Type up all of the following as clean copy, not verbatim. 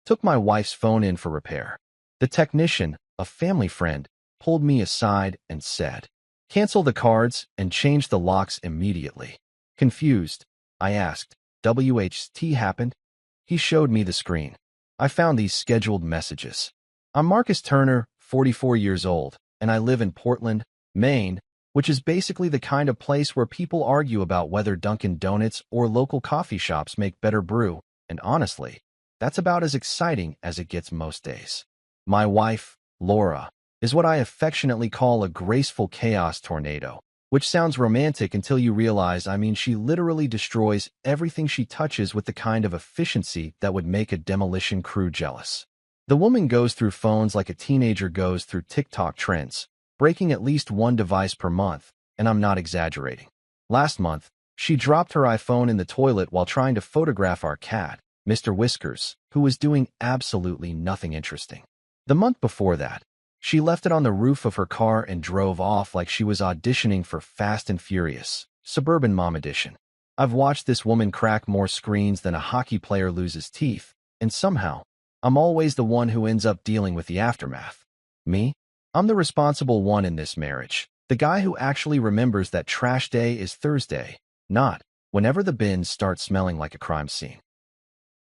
took my wife's phone in for repair. The technician, a family friend, pulled me aside and said, "Cancel the cards and change the locks immediately." Confused, I asked, "WHT happened?" He showed me the screen. I found these scheduled messages. "I'm Marcus Turner, 44 years old, and I live in Portland, Maine, which is basically the kind of place where people argue about whether Dunkin' Donuts or local coffee shops make better brew, and honestly, that's about as exciting as it gets most days. My wife, Laura, is what I affectionately call a graceful chaos tornado, which sounds romantic until you realize she literally destroys everything she touches with the kind of efficiency that would make a demolition crew jealous. The woman goes through phones like a teenager goes through TikTok trends, breaking at least one device per month, and I'm not exaggerating. Last month, she dropped her iPhone in the toilet while trying to photograph our cat, Mr. Whiskers, who was doing absolutely nothing interesting. The month before that, she left it on the roof of her car and drove off like she was auditioning for Fast and Furious, Suburban Mom Edition. I've watched this woman crack more screens than a hockey player loses teeth, and somehow, I'm always the one who ends up dealing with the aftermath. Me? I'm the responsible one in this marriage, the guy who actually remembers that trash day is Thursday, not whenever the bins start smelling like a crime scene.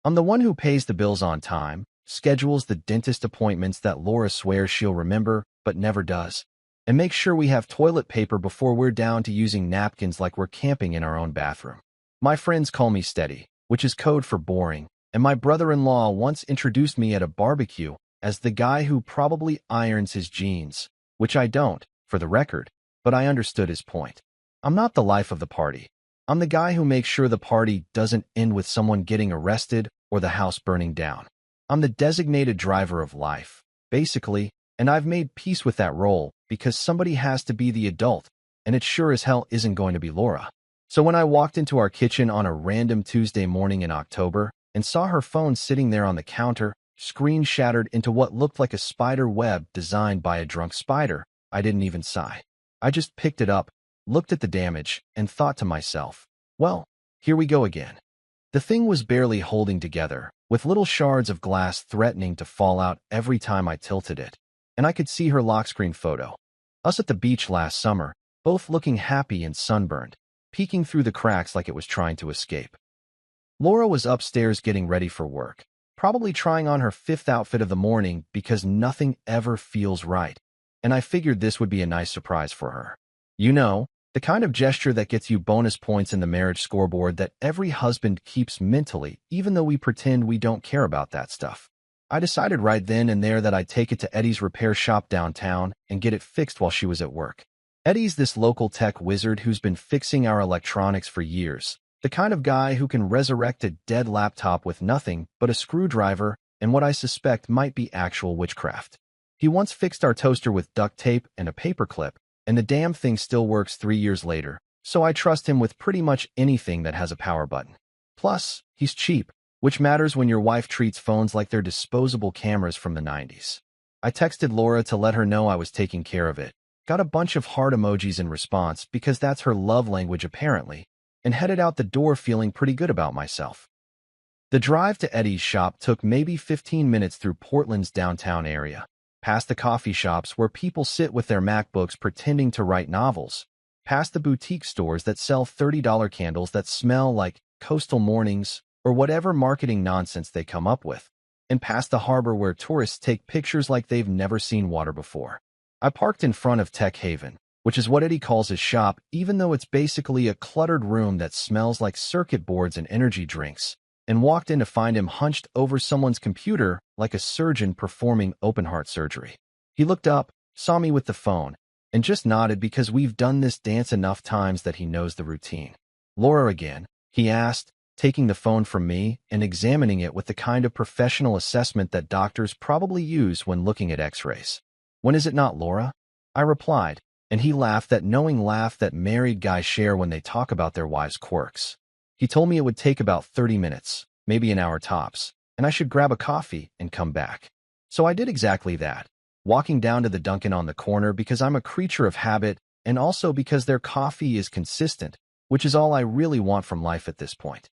I'm the one who pays the bills on time, schedules the dentist appointments that Laura swears she'll remember but never does, and makes sure we have toilet paper before we're down to using napkins like we're camping in our own bathroom. My friends call me steady, which is code for boring, and my brother-in-law once introduced me at a barbecue as the guy who probably irons his jeans, which I don't, for the record, but I understood his point. I'm not the life of the party. I'm the guy who makes sure the party doesn't end with someone getting arrested or the house burning down. I'm the designated driver of life, basically, and I've made peace with that role because somebody has to be the adult, and it sure as hell isn't going to be Laura. So when I walked into our kitchen on a random Tuesday morning in October and saw her phone sitting there on the counter, screen shattered into what looked like a spider web designed by a drunk spider, I didn't even sigh. I just picked it up, looked at the damage, and thought to myself, well, here we go again. The thing was barely holding together, with little shards of glass threatening to fall out every time I tilted it, and I could see her lock screen photo. Us at the beach last summer, both looking happy and sunburned, peeking through the cracks like it was trying to escape. Laura was upstairs getting ready for work, probably trying on her fifth outfit of the morning because nothing ever feels right, and I figured this would be a nice surprise for her. You know, the kind of gesture that gets you bonus points in the marriage scoreboard that every husband keeps mentally, even though we pretend we don't care about that stuff. I decided right then and there that I'd take it to Eddie's repair shop downtown and get it fixed while she was at work. Eddie's this local tech wizard who's been fixing our electronics for years, the kind of guy who can resurrect a dead laptop with nothing but a screwdriver and what I suspect might be actual witchcraft. He once fixed our toaster with duct tape and a paperclip, and the damn thing still works 3 years later, so I trust him with pretty much anything that has a power button. Plus, he's cheap, which matters when your wife treats phones like they're disposable cameras from the 90s. I texted Laura to let her know I was taking care of it, got a bunch of heart emojis in response because that's her love language apparently, and headed out the door feeling pretty good about myself. The drive to Eddie's shop took maybe 15 minutes through Portland's downtown area, past the coffee shops where people sit with their MacBooks pretending to write novels, past the boutique stores that sell $30 candles that smell like coastal mornings or whatever marketing nonsense they come up with, and past the harbor where tourists take pictures like they've never seen water before. I parked in front of Tech Haven, which is what Eddie calls his shop, even though it's basically a cluttered room that smells like circuit boards and energy drinks, and walked in to find him hunched over someone's computer like a surgeon performing open-heart surgery. He looked up, saw me with the phone, and just nodded because we've done this dance enough times that he knows the routine. "Laura again?" he asked, taking the phone from me and examining it with the kind of professional assessment that doctors probably use when looking at x-rays. "When is it not, Laura?" I replied, and he laughed that knowing laugh that married guys share when they talk about their wives' quirks. He told me it would take about 30 minutes, maybe an hour tops, and I should grab a coffee and come back. So I did exactly that, walking down to the Dunkin' on the corner because I'm a creature of habit and also because their coffee is consistent, which is all I really want from life at this point.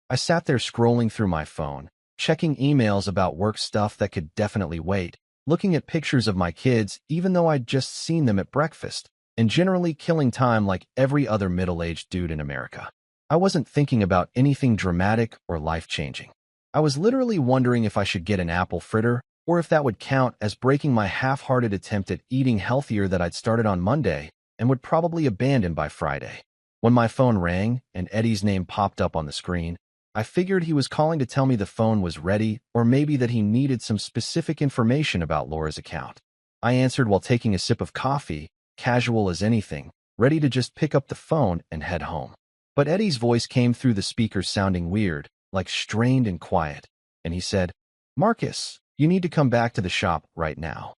I sat there scrolling through my phone, checking emails about work stuff that could definitely wait, looking at pictures of my kids even though I'd just seen them at breakfast, and generally killing time like every other middle-aged dude in America. I wasn't thinking about anything dramatic or life-changing. I was literally wondering if I should get an apple fritter or if that would count as breaking my half-hearted attempt at eating healthier that I'd started on Monday and would probably abandon by Friday. When my phone rang and Eddie's name popped up on the screen, I figured he was calling to tell me the phone was ready or maybe that he needed some specific information about Laura's account. I answered while taking a sip of coffee, casual as anything, ready to just pick up the phone and head home. But Eddie's voice came through the speakers sounding weird, like strained and quiet, and he said, "Marcus, you need to come back to the shop right now."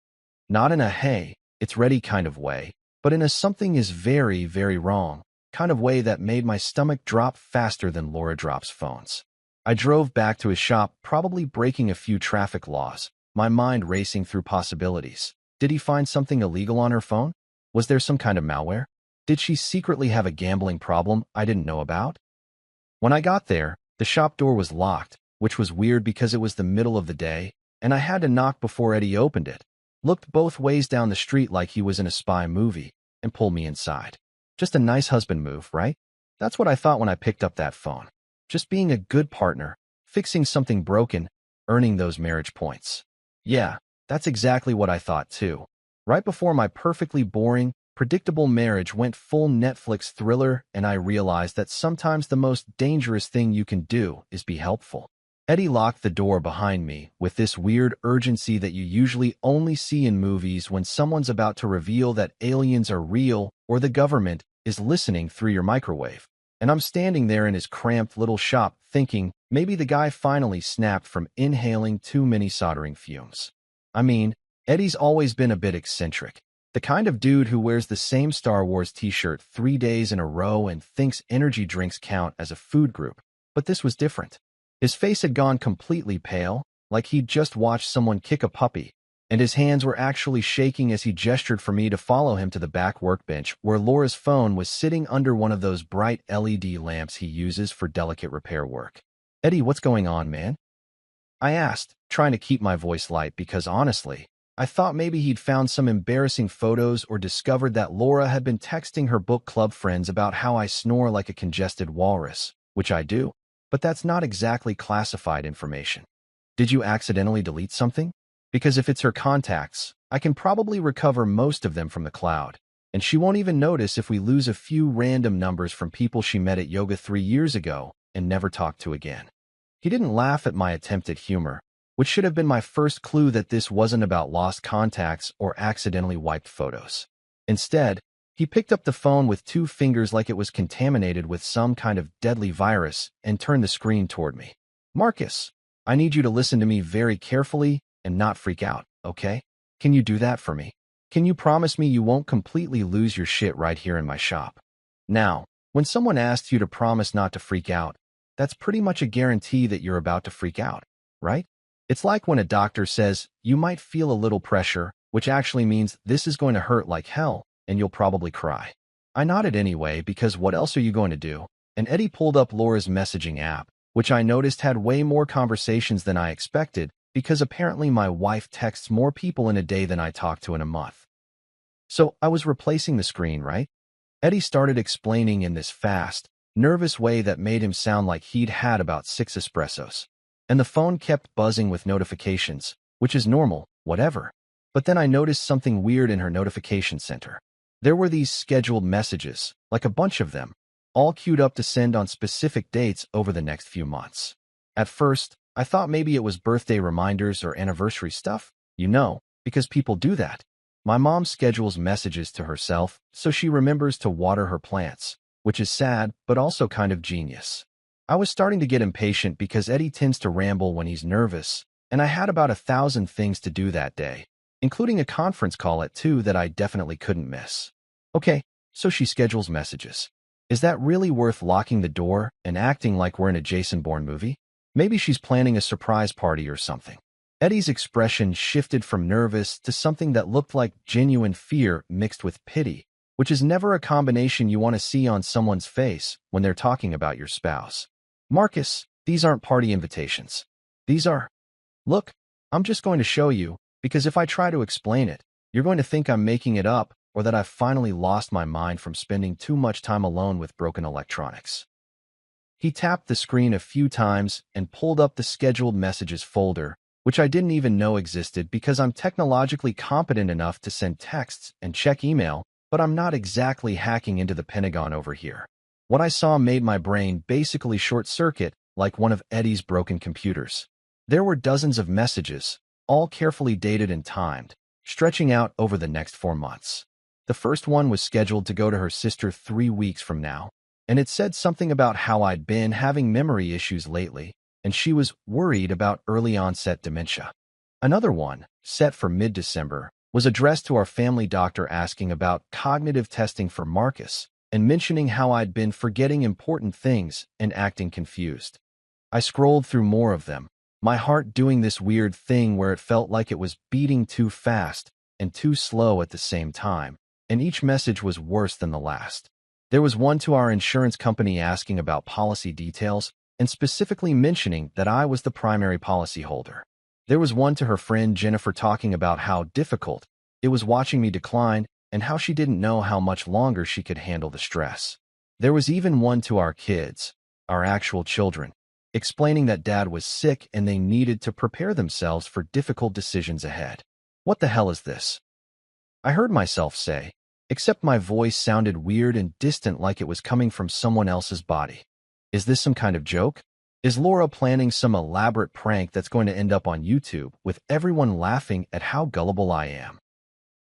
Not in a "hey, it's ready" kind of way, but in a "something is very, very wrong" kind of way that made my stomach drop faster than Laura drops phones. I drove back to his shop, probably breaking a few traffic laws, my mind racing through possibilities. Did he find something illegal on her phone? Was there some kind of malware? Did she secretly have a gambling problem I didn't know about? When I got there, the shop door was locked, which was weird because it was the middle of the day, and I had to knock before Eddie opened it, looked both ways down the street like he was in a spy movie, and pulled me inside. Just a nice husband move, right? That's what I thought when I picked up that phone. Just being a good partner, fixing something broken, earning those marriage points. Yeah, that's exactly what I thought too. Right before my perfectly boring, predictable marriage went full Netflix thriller and I realized that sometimes the most dangerous thing you can do is be helpful. Eddie locked the door behind me with this weird urgency that you usually only see in movies when someone's about to reveal that aliens are real or the government is listening through your microwave. And I'm standing there in his cramped little shop thinking maybe the guy finally snapped from inhaling too many soldering fumes. I mean, Eddie's always been a bit eccentric. The kind of dude who wears the same Star Wars t-shirt 3 days in a row and thinks energy drinks count as a food group. But this was different. His face had gone completely pale, like he'd just watched someone kick a puppy, and his hands were actually shaking as he gestured for me to follow him to the back workbench where Laura's phone was sitting under one of those bright LED lamps he uses for delicate repair work. "Eddie, what's going on, man?" I asked, trying to keep my voice light because honestly, I thought maybe he'd found some embarrassing photos or discovered that Laura had been texting her book club friends about how I snore like a congested walrus, which I do. But that's not exactly classified information. Did you accidentally delete something? Because if it's her contacts, I can probably recover most of them from the cloud, and she won't even notice if we lose a few random numbers from people she met at yoga 3 years ago and never talked to again. He didn't laugh at my attempt at humor, which should have been my first clue that this wasn't about lost contacts or accidentally wiped photos. Instead, he picked up the phone with 2 fingers like it was contaminated with some kind of deadly virus and turned the screen toward me. "Marcus, I need you to listen to me very carefully and not freak out, okay? Can you do that for me? Can you promise me you won't completely lose your shit right here in my shop?" Now, when someone asks you to promise not to freak out, that's pretty much a guarantee that you're about to freak out, right? It's like when a doctor says you might feel a little pressure, which actually means this is going to hurt like hell, and you'll probably cry. I nodded anyway because what else are you going to do? And Eddie pulled up Laura's messaging app, which I noticed had way more conversations than I expected because apparently my wife texts more people in a day than I talk to in a month. So I was replacing the screen, right? Eddie started explaining in this fast, nervous way that made him sound like he'd had about 6 espressos. And the phone kept buzzing with notifications, which is normal, whatever. But then I noticed something weird in her notification center. There were these scheduled messages, like a bunch of them, all queued up to send on specific dates over the next few months. At first, I thought maybe it was birthday reminders or anniversary stuff, because people do that. My mom schedules messages to herself so she remembers to water her plants, which is sad but also kind of genius. I was starting to get impatient because Eddie tends to ramble when he's nervous, and I had about 1,000 things to do that day, including a conference call at 2 that I definitely couldn't miss. Okay, so she schedules messages. Is that really worth locking the door and acting like we're in a Jason Bourne movie? Maybe she's planning a surprise party or something. Eddie's expression shifted from nervous to something that looked like genuine fear mixed with pity, which is never a combination you want to see on someone's face when they're talking about your spouse. "Marcus, these aren't party invitations. These are... Look, I'm just going to show you, because if I try to explain it, you're going to think I'm making it up or that I've finally lost my mind from spending too much time alone with broken electronics. He tapped the screen a few times and pulled up the scheduled messages folder, which I didn't even know existed because I'm technologically competent enough to send texts and check email, but I'm not exactly hacking into the Pentagon over here. What I saw made my brain basically short-circuit like one of Eddie's broken computers. There were dozens of messages, all carefully dated and timed, stretching out over the next 4 months. The first one was scheduled to go to her sister 3 weeks from now, and it said something about how I'd been having memory issues lately, and she was worried about early-onset dementia. Another one, set for mid-December, was addressed to our family doctor asking about cognitive testing for Marcus and mentioning how I'd been forgetting important things and acting confused. I scrolled through more of them, my heart doing this weird thing where it felt like it was beating too fast and too slow at the same time, and each message was worse than the last. There was one to our insurance company asking about policy details and specifically mentioning that I was the primary policyholder. There was one to her friend Jennifer talking about how difficult it was watching me decline and how she didn't know how much longer she could handle the stress. There was even one to our kids, our actual children, explaining that Dad was sick and they needed to prepare themselves for difficult decisions ahead. What the hell is this? I heard myself say, except my voice sounded weird and distant like it was coming from someone else's body. Is this some kind of joke? Is Laura planning some elaborate prank that's going to end up on YouTube with everyone laughing at how gullible I am?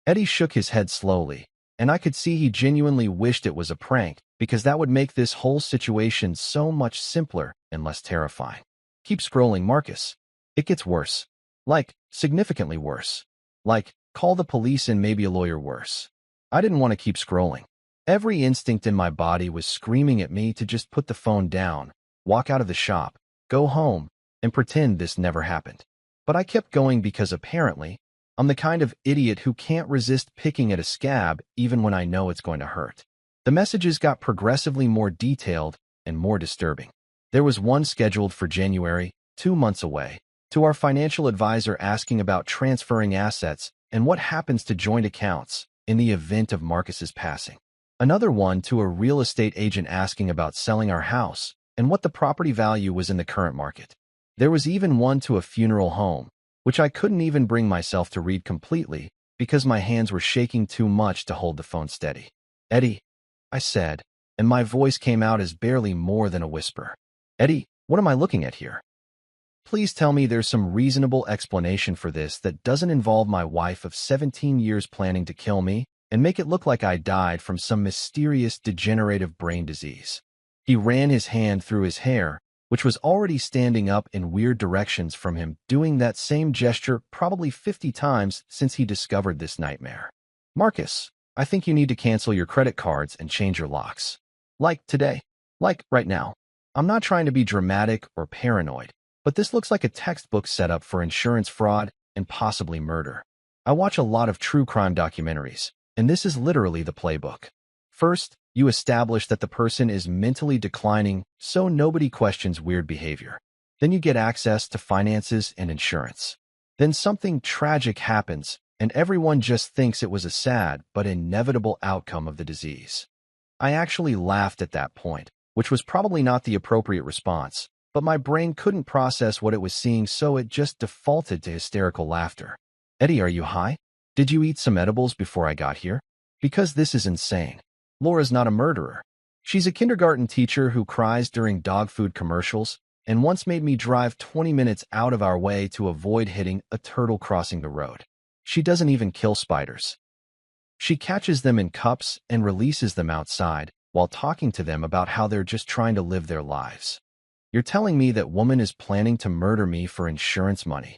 Eddie shook his head slowly, and I could see he genuinely wished it was a prank because that would make this whole situation so much simpler and less terrifying. Keep scrolling, Marcus. It gets worse. Like, significantly worse. Like, call the police and maybe a lawyer worse. I didn't want to keep scrolling. Every instinct in my body was screaming at me to just put the phone down, walk out of the shop, go home, and pretend this never happened. But I kept going because apparently, I'm the kind of idiot who can't resist picking at a scab even when I know it's going to hurt. The messages got progressively more detailed and more disturbing. There was one scheduled for January, 2 months away, to our financial advisor asking about transferring assets and what happens to joint accounts in the event of Marcus's passing. Another one to a real estate agent asking about selling our house and what the property value was in the current market. There was even one to a funeral home, which I couldn't even bring myself to read completely because my hands were shaking too much to hold the phone steady. Eddie, I said, and my voice came out as barely more than a whisper. Eddie, what am I looking at here? Please tell me there's some reasonable explanation for this that doesn't involve my wife of 17 years planning to kill me and make it look like I died from some mysterious degenerative brain disease. He ran his hand through his hair, which was already standing up in weird directions from him, doing that same gesture probably 50 times since he discovered this nightmare. Marcus, I think you need to cancel your credit cards and change your locks. Like today. Like right now. I'm not trying to be dramatic or paranoid, but this looks like a textbook setup for insurance fraud and possibly murder. I watch a lot of true crime documentaries, and this is literally the playbook. First, you establish that the person is mentally declining so nobody questions weird behavior. Then you get access to finances and insurance. Then something tragic happens, and everyone just thinks it was a sad but inevitable outcome of the disease. I actually laughed at that point, which was probably not the appropriate response, but my brain couldn't process what it was seeing, so it just defaulted to hysterical laughter. Eddie, are you high? Did you eat some edibles before I got here? Because this is insane. Laura's not a murderer. She's a kindergarten teacher who cries during dog food commercials and once made me drive 20 minutes out of our way to avoid hitting a turtle crossing the road. She doesn't even kill spiders. She catches them in cups and releases them outside while talking to them about how they're just trying to live their lives. You're telling me that woman is planning to murder me for insurance money.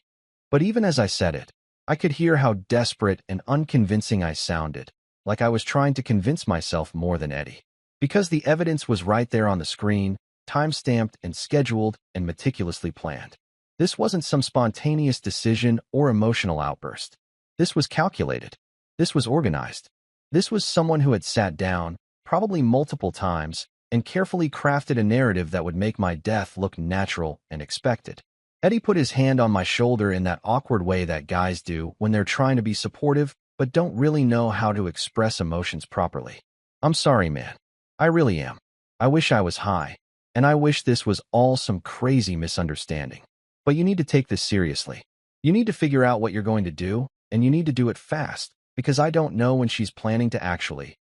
But even as I said it, I could hear how desperate and unconvincing I sounded, like I was trying to convince myself more than Eddie. Because the evidence was right there on the screen, time-stamped and scheduled and meticulously planned. This wasn't some spontaneous decision or emotional outburst. This was calculated. This was organized. This was someone who had sat down, probably multiple times, and carefully crafted a narrative that would make my death look natural and expected. Eddie put his hand on my shoulder in that awkward way that guys do when they're trying to be supportive but don't really know how to express emotions properly. I'm sorry, man. I really am. I wish I was high, and I wish this was all some crazy misunderstanding. But you need to take this seriously. You need to figure out what you're going to do, and you need to do it fast, because I don't know when she's planning to actually,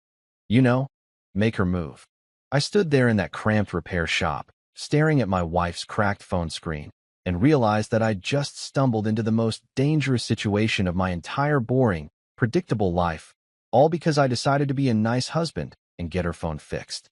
you know, make her move. I stood there in that cramped repair shop, staring at my wife's cracked phone screen, and realized that I'd just stumbled into the most dangerous situation of my entire boring, predictable life, all because I decided to be a nice husband and get her phone fixed.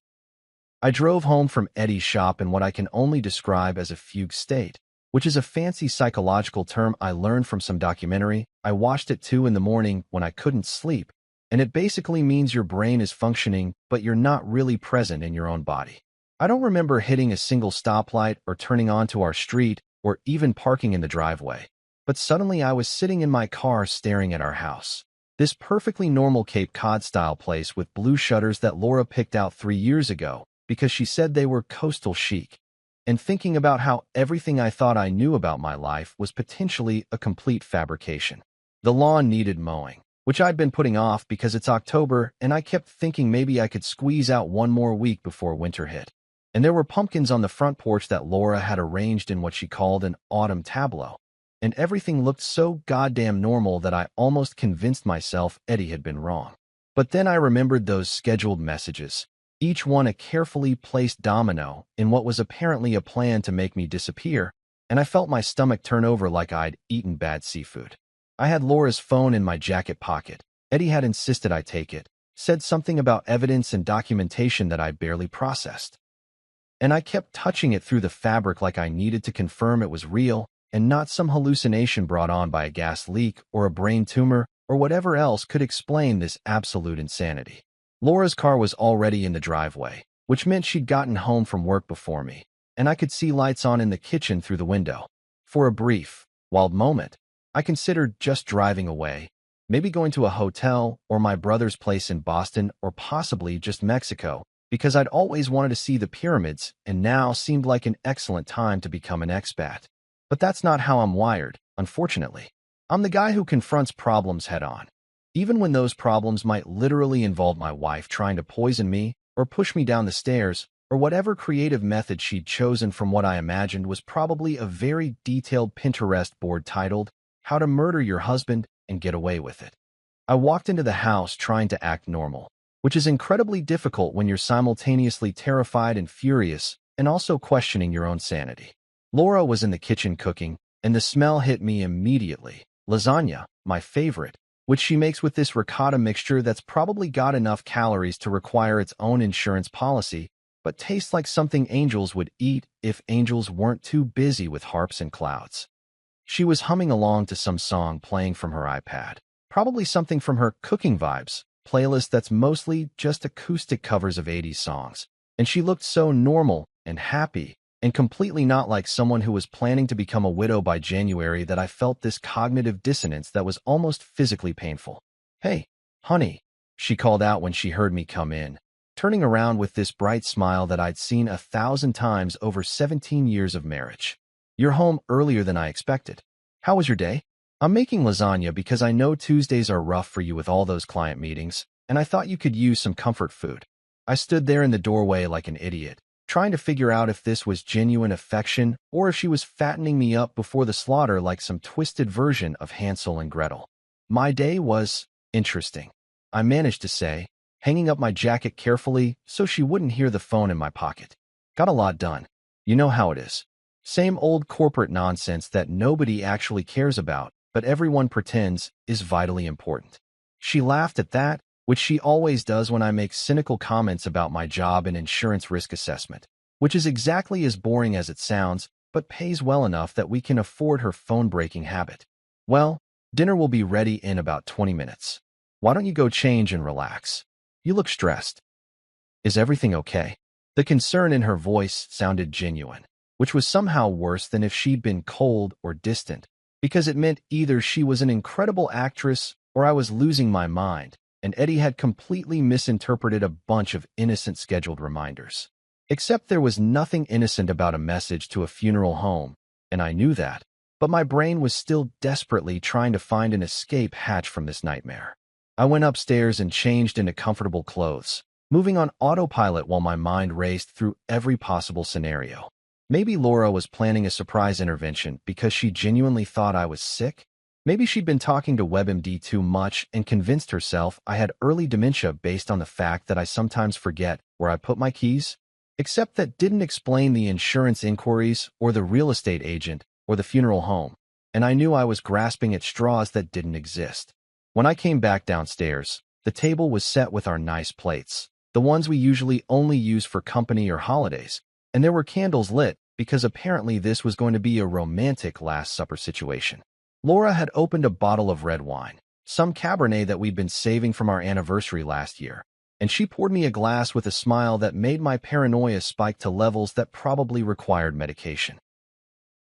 I drove home from Eddie's shop in what I can only describe as a fugue state, which is a fancy psychological term I learned from some documentary I watched at 2 in the morning when I couldn't sleep, and it basically means your brain is functioning, but you're not really present in your own body. I don't remember hitting a single stoplight or turning onto our street or even parking in the driveway, but suddenly I was sitting in my car staring at our house. This perfectly normal Cape Cod-style place with blue shutters that Laura picked out 3 years ago because she said they were coastal chic, and thinking about how everything I thought I knew about my life was potentially a complete fabrication. The lawn needed mowing, which I'd been putting off because it's October and I kept thinking maybe I could squeeze out one more week before winter hit. And there were pumpkins on the front porch that Laura had arranged in what she called an autumn tableau. And everything looked so goddamn normal that I almost convinced myself Eddie had been wrong. But then I remembered those scheduled messages, each one a carefully placed domino in what was apparently a plan to make me disappear, and I felt my stomach turn over like I'd eaten bad seafood. I had Laura's phone in my jacket pocket. Eddie had insisted I take it, said something about evidence and documentation that I barely processed. And I kept touching it through the fabric like I needed to confirm it was real and not some hallucination brought on by a gas leak or a brain tumor or whatever else could explain this absolute insanity. Laura's car was already in the driveway, which meant she'd gotten home from work before me, and I could see lights on in the kitchen through the window. For a brief, wild moment, I considered just driving away, maybe going to a hotel or my brother's place in Boston or possibly just Mexico, because I'd always wanted to see the pyramids and now seemed like an excellent time to become an expat. But that's not how I'm wired, unfortunately. I'm the guy who confronts problems head-on, even when those problems might literally involve my wife trying to poison me or push me down the stairs, or whatever creative method she'd chosen from what I imagined was probably a very detailed Pinterest board titled, How to Murder Your Husband and Get Away with It. I walked into the house trying to act normal, which is incredibly difficult when you're simultaneously terrified and furious and also questioning your own sanity. Laura was in the kitchen cooking, and the smell hit me immediately. Lasagna, my favorite, which she makes with this ricotta mixture that's probably got enough calories to require its own insurance policy, but tastes like something angels would eat if angels weren't too busy with harps and clouds. She was humming along to some song playing from her iPad, probably something from her Cooking Vibes playlist that's mostly just acoustic covers of 80s songs, and she looked so normal and happy and completely not like someone who was planning to become a widow by January that I felt this cognitive dissonance that was almost physically painful. "Hey, honey," she called out when she heard me come in, turning around with this bright smile that I'd seen 1,000 times over 17 years of marriage. "You're home earlier than I expected. How was your day? I'm making lasagna because I know Tuesdays are rough for you with all those client meetings, and I thought you could use some comfort food." I stood there in the doorway like an idiot, trying to figure out if this was genuine affection or if she was fattening me up before the slaughter like some twisted version of Hansel and Gretel. My day was interesting, I managed to say, hanging up my jacket carefully so she wouldn't hear the phone in my pocket. Got a lot done. You know how it is. Same old corporate nonsense that nobody actually cares about, but everyone pretends is vitally important. She laughed at that, which she always does when I make cynical comments about my job and insurance risk assessment, which is exactly as boring as it sounds, but pays well enough that we can afford her phone-breaking habit. "Well, dinner will be ready in about 20 minutes. Why don't you go change and relax? You look stressed. Is everything okay?" The concern in her voice sounded genuine, which was somehow worse than if she'd been cold or distant, because it meant either she was an incredible actress or I was losing my mind, and Eddie had completely misinterpreted a bunch of innocent scheduled reminders. Except there was nothing innocent about a message to a funeral home, and I knew that. But my brain was still desperately trying to find an escape hatch from this nightmare. I went upstairs and changed into comfortable clothes, moving on autopilot while my mind raced through every possible scenario. Maybe Laura was planning a surprise intervention because she genuinely thought I was sick. Maybe she'd been talking to WebMD too much and convinced herself I had early dementia based on the fact that I sometimes forget where I put my keys. Except that didn't explain the insurance inquiries or the real estate agent or the funeral home, and I knew I was grasping at straws that didn't exist. When I came back downstairs, the table was set with our nice plates, the ones we usually only use for company or holidays, and there were candles lit because apparently this was going to be a romantic Last Supper situation. Laura had opened a bottle of red wine, some Cabernet that we'd been saving from our anniversary last year, and she poured me a glass with a smile that made my paranoia spike to levels that probably required medication.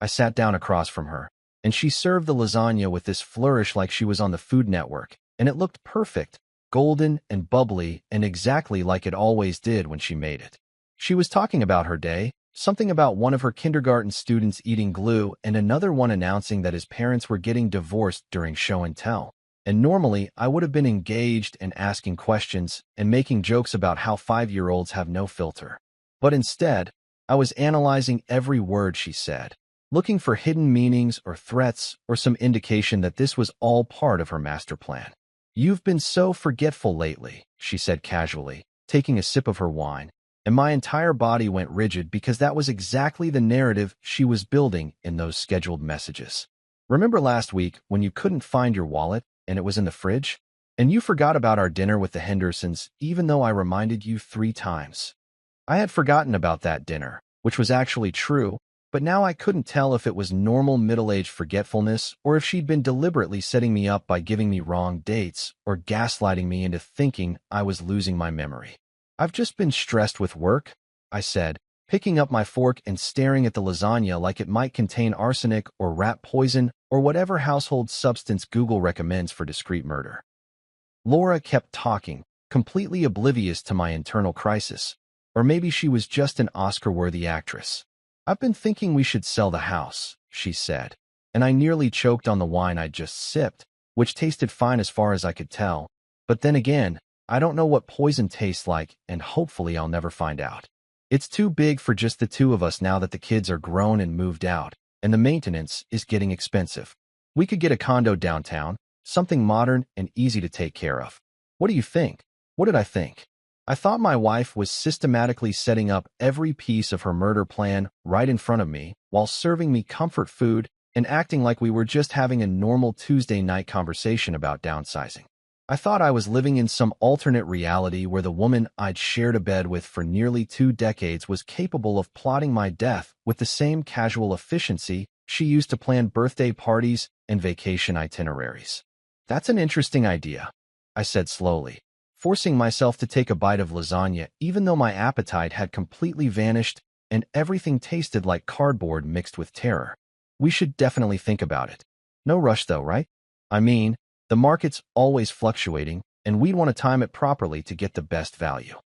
I sat down across from her, and she served the lasagna with this flourish like she was on the Food Network, and it looked perfect, golden and bubbly, and exactly like it always did when she made it. She was talking about her day, something about one of her kindergarten students eating glue and another one announcing that his parents were getting divorced during show and tell. And normally, I would have been engaged and asking questions and making jokes about how 5-year-olds have no filter. But instead, I was analyzing every word she said, looking for hidden meanings or threats or some indication that this was all part of her master plan. "You've been so forgetful lately," she said casually, taking a sip of her wine, and my entire body went rigid because that was exactly the narrative she was building in those scheduled messages. "Remember last week when you couldn't find your wallet and it was in the fridge? And you forgot about our dinner with the Hendersons even though I reminded you 3 times. I had forgotten about that dinner, which was actually true, but now I couldn't tell if it was normal middle-aged forgetfulness or if she'd been deliberately setting me up by giving me wrong dates or gaslighting me into thinking I was losing my memory. "I've just been stressed with work," I said, picking up my fork and staring at the lasagna like it might contain arsenic or rat poison or whatever household substance Google recommends for discreet murder. Laura kept talking, completely oblivious to my internal crisis. Or maybe she was just an Oscar-worthy actress. "I've been thinking we should sell the house," she said, and I nearly choked on the wine I'd just sipped, which tasted fine as far as I could tell. But then again, I don't know what poison tastes like, and hopefully I'll never find out. It's too big for just the two of us now that the kids are grown and moved out, and the maintenance is getting expensive. We could get a condo downtown, something modern and easy to take care of. What do you think?" What did I think? I thought my wife was systematically setting up every piece of her murder plan right in front of me while serving me comfort food and acting like we were just having a normal Tuesday night conversation about downsizing. I thought I was living in some alternate reality where the woman I'd shared a bed with for nearly 2 decades was capable of plotting my death with the same casual efficiency she used to plan birthday parties and vacation itineraries. "That's an interesting idea," I said slowly, forcing myself to take a bite of lasagna even though my appetite had completely vanished and everything tasted like cardboard mixed with terror. "We should definitely think about it. No rush though, right? I mean, the market's always fluctuating, and we'd want to time it properly to get the best value."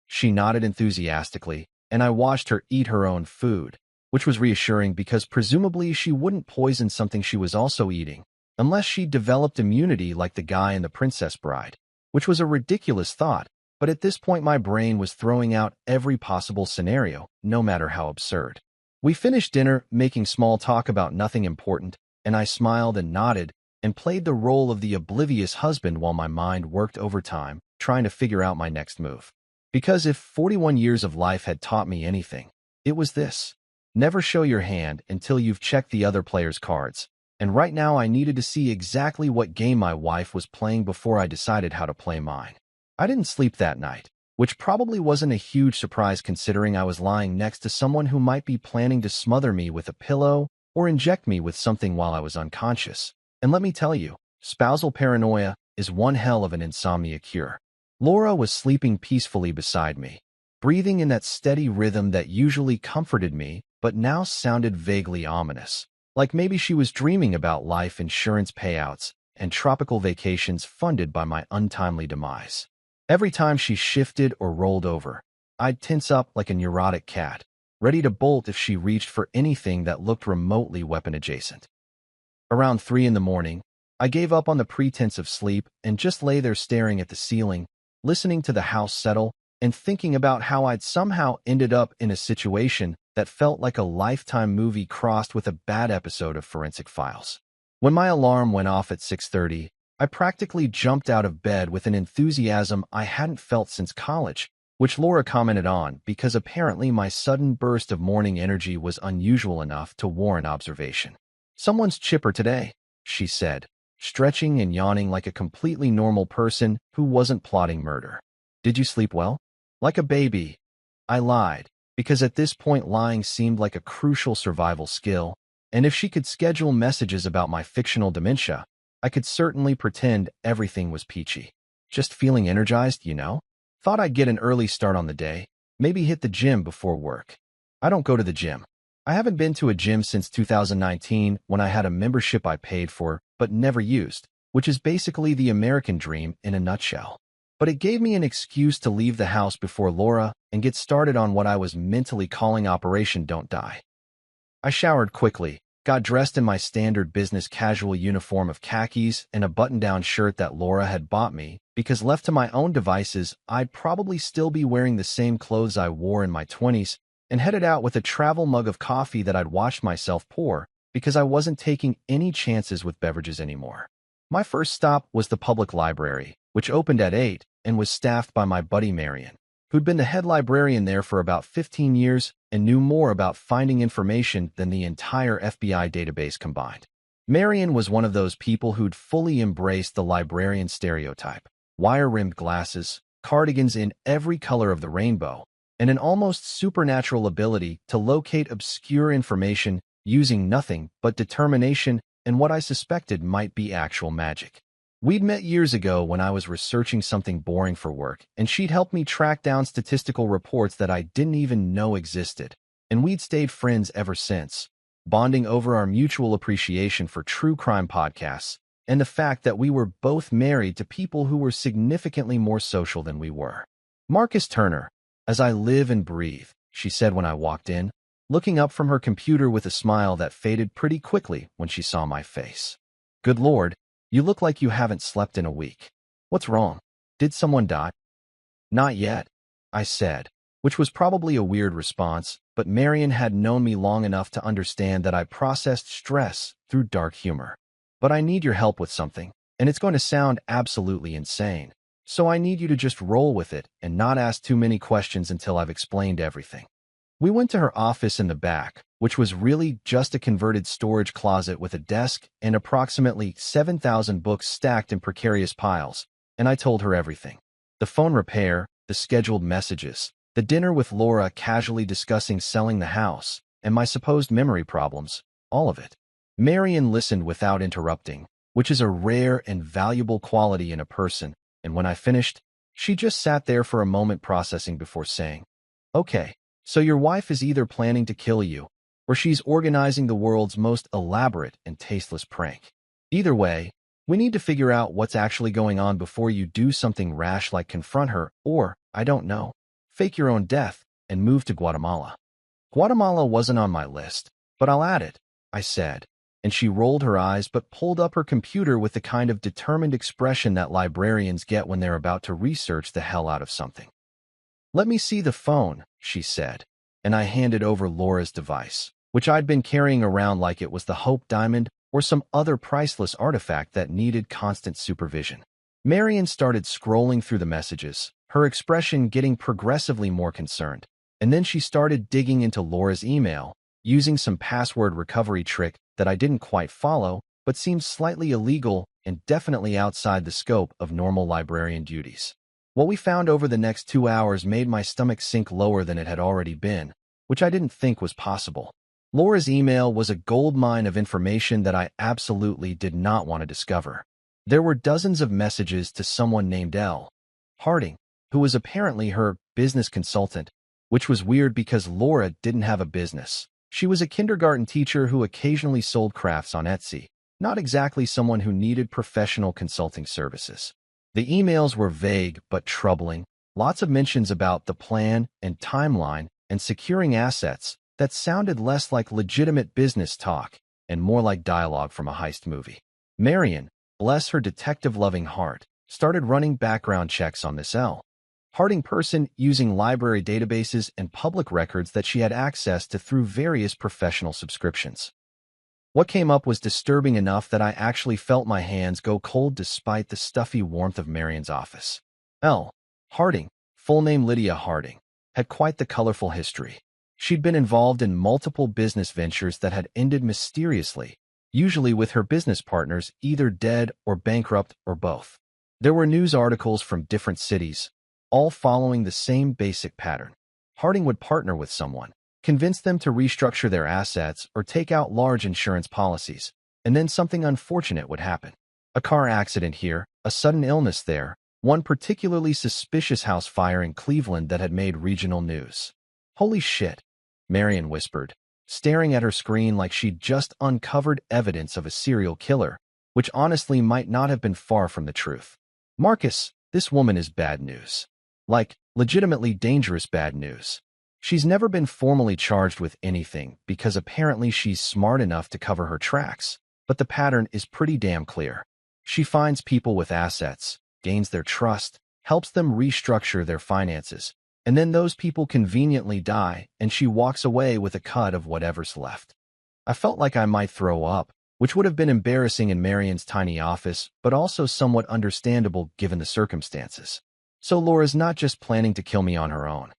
She nodded enthusiastically, and I watched her eat her own food, which was reassuring because presumably she wouldn't poison something she was also eating, unless she developed immunity like the guy in The Princess Bride, which was a ridiculous thought, but at this point my brain was throwing out every possible scenario, no matter how absurd. We finished dinner making small talk about nothing important, and I smiled and nodded and played the role of the oblivious husband while my mind worked overtime, trying to figure out my next move. Because if 41 years of life had taught me anything, it was this. Never show your hand until you've checked the other player's cards. And right now I needed to see exactly what game my wife was playing before I decided how to play mine. I didn't sleep that night, which probably wasn't a huge surprise considering I was lying next to someone who might be planning to smother me with a pillow or inject me with something while I was unconscious. And let me tell you, spousal paranoia is one hell of an insomnia cure. Laura was sleeping peacefully beside me, breathing in that steady rhythm that usually comforted me but now sounded vaguely ominous. Like maybe she was dreaming about life insurance payouts and tropical vacations funded by my untimely demise. Every time she shifted or rolled over, I'd tense up like a neurotic cat, ready to bolt if she reached for anything that looked remotely weapon-adjacent. Around 3 in the morning, I gave up on the pretense of sleep and just lay there staring at the ceiling, listening to the house settle and thinking about how I'd somehow ended up in a situation that felt like a Lifetime movie crossed with a bad episode of Forensic Files. When my alarm went off at 6:30, I practically jumped out of bed with an enthusiasm I hadn't felt since college, which Laura commented on because apparently my sudden burst of morning energy was unusual enough to warrant observation. "Someone's chipper today," she said, stretching and yawning like a completely normal person who wasn't plotting murder. "Did you sleep well?" "Like a baby." I lied, because at this point lying seemed like a crucial survival skill, and if she could schedule messages about my fictional dementia, I could certainly pretend everything was peachy. "Just feeling energized, you know? Thought I'd get an early start on the day, maybe hit the gym before work." I don't go to the gym. I haven't been to a gym since 2019 when I had a membership I paid for but never used, which is basically the American dream in a nutshell. But it gave me an excuse to leave the house before Laura and get started on what I was mentally calling Operation Don't Die. I showered quickly, got dressed in my standard business casual uniform of khakis and a button-down shirt that Laura had bought me, because left to my own devices, I'd probably still be wearing the same clothes I wore in my 20s, and headed out with a travel mug of coffee that I'd watched myself pour, because I wasn't taking any chances with beverages anymore. My first stop was the public library, which opened at 8 and was staffed by my buddy Marion, who'd been the head librarian there for about 15 years and knew more about finding information than the entire FBI database combined. Marion was one of those people who'd fully embraced the librarian stereotype: wire-rimmed glasses, cardigans in every color of the rainbow, and an almost supernatural ability to locate obscure information using nothing but determination and what I suspected might be actual magic. We'd met years ago when I was researching something boring for work, and she'd helped me track down statistical reports that I didn't even know existed, and we'd stayed friends ever since, bonding over our mutual appreciation for true crime podcasts and the fact that we were both married to people who were significantly more social than we were. "Marcus Turner, as I live and breathe," she said when I walked in, looking up from her computer with a smile that faded pretty quickly when she saw my face. "Good Lord, you look like you haven't slept in a week. What's wrong? Did someone die?" "Not yet," I said, which was probably a weird response, but Marion had known me long enough to understand that I processed stress through dark humor. "But I need your help with something, and it's going to sound absolutely insane, so I need you to just roll with it and not ask too many questions until I've explained everything." We went to her office in the back, which was really just a converted storage closet with a desk and approximately 7,000 books stacked in precarious piles, and I told her everything. The phone repair, the scheduled messages, the dinner with Laura casually discussing selling the house, and my supposed memory problems, all of it. Marion listened without interrupting, which is a rare and valuable quality in a person, and when I finished, she just sat there for a moment processing before saying, "Okay, so your wife is either planning to kill you, or she's organizing the world's most elaborate and tasteless prank. Either way, we need to figure out what's actually going on before you do something rash like confront her or, I don't know, fake your own death and move to Guatemala." Guatemala wasn't on my list, but I'll add it, I said, and she rolled her eyes but pulled up her computer with the kind of determined expression that librarians get when they're about to research the hell out of something. "Let me see the phone," she said, and I handed over Laura's device, which I'd been carrying around like it was the Hope Diamond or some other priceless artifact that needed constant supervision. Marion started scrolling through the messages, her expression getting progressively more concerned, and then she started digging into Laura's email, using some password recovery trick that I didn't quite follow, but seemed slightly illegal and definitely outside the scope of normal librarian duties. What we found over the next 2 hours made my stomach sink lower than it had already been, which I didn't think was possible. Laura's email was a goldmine of information that I absolutely did not want to discover. There were dozens of messages to someone named L. Harding, who was apparently her business consultant, which was weird because Laura didn't have a business. She was a kindergarten teacher who occasionally sold crafts on Etsy, not exactly someone who needed professional consulting services. The emails were vague but troubling, lots of mentions about the plan and timeline and securing assets that sounded less like legitimate business talk and more like dialogue from a heist movie. Marion, bless her detective-loving heart, started running background checks on this Harding person using library databases and public records that she had access to through various professional subscriptions. What came up was disturbing enough that I actually felt my hands go cold despite the stuffy warmth of Marion's office. Harding, full name Lydia Harding, had quite the colorful history. She'd been involved in multiple business ventures that had ended mysteriously, usually with her business partners either dead or bankrupt or both. There were news articles from different cities, all following the same basic pattern. Harding would partner with someone, convince them to restructure their assets or take out large insurance policies, and then something unfortunate would happen. A car accident here, a sudden illness there, one particularly suspicious house fire in Cleveland that had made regional news. Holy shit, Marion whispered, staring at her screen like she'd just uncovered evidence of a serial killer, which honestly might not have been far from the truth. Marcus, this woman is bad news. Like, legitimately dangerous bad news. She's never been formally charged with anything because apparently she's smart enough to cover her tracks, but the pattern is pretty damn clear. She finds people with assets, gains their trust, helps them restructure their finances, and then those people conveniently die and she walks away with a cut of whatever's left. I felt like I might throw up, which would have been embarrassing in Marion's tiny office, but also somewhat understandable given the circumstances. So Laura's not just planning to kill me on her own.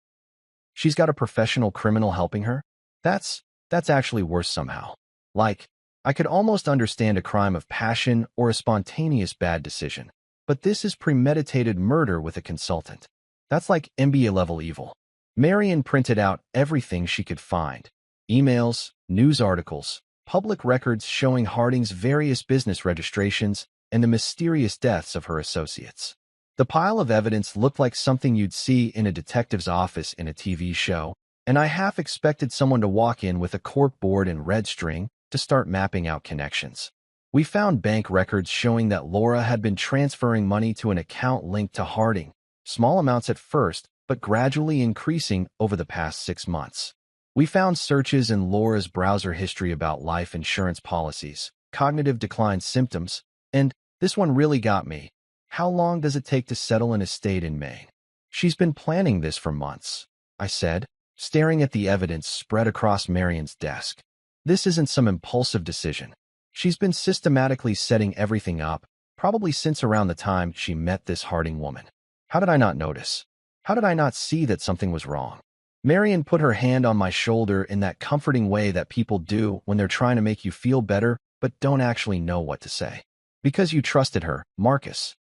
She's got a professional criminal helping her? That's actually worse somehow. Like, I could almost understand a crime of passion or a spontaneous bad decision, but this is premeditated murder with a consultant. That's like NBA-level evil. Marion printed out everything she could find. Emails, news articles, public records showing Harding's various business registrations, and the mysterious deaths of her associates. The pile of evidence looked like something you'd see in a detective's office in a TV show, and I half expected someone to walk in with a cork board and red string to start mapping out connections. We found bank records showing that Laura had been transferring money to an account linked to Harding, small amounts at first, but gradually increasing over the past 6 months. We found searches in Laura's browser history about life insurance policies, cognitive decline symptoms, and this one really got me. How long does it take to settle an estate in Maine? She's been planning this for months, I said, staring at the evidence spread across Marion's desk. This isn't some impulsive decision. She's been systematically setting everything up, probably since around the time she met this Harding woman. How did I not notice? How did I not see that something was wrong? Marion put her hand on my shoulder in that comforting way that people do when they're trying to make you feel better but don't actually know what to say. Because you trusted her, Marcus.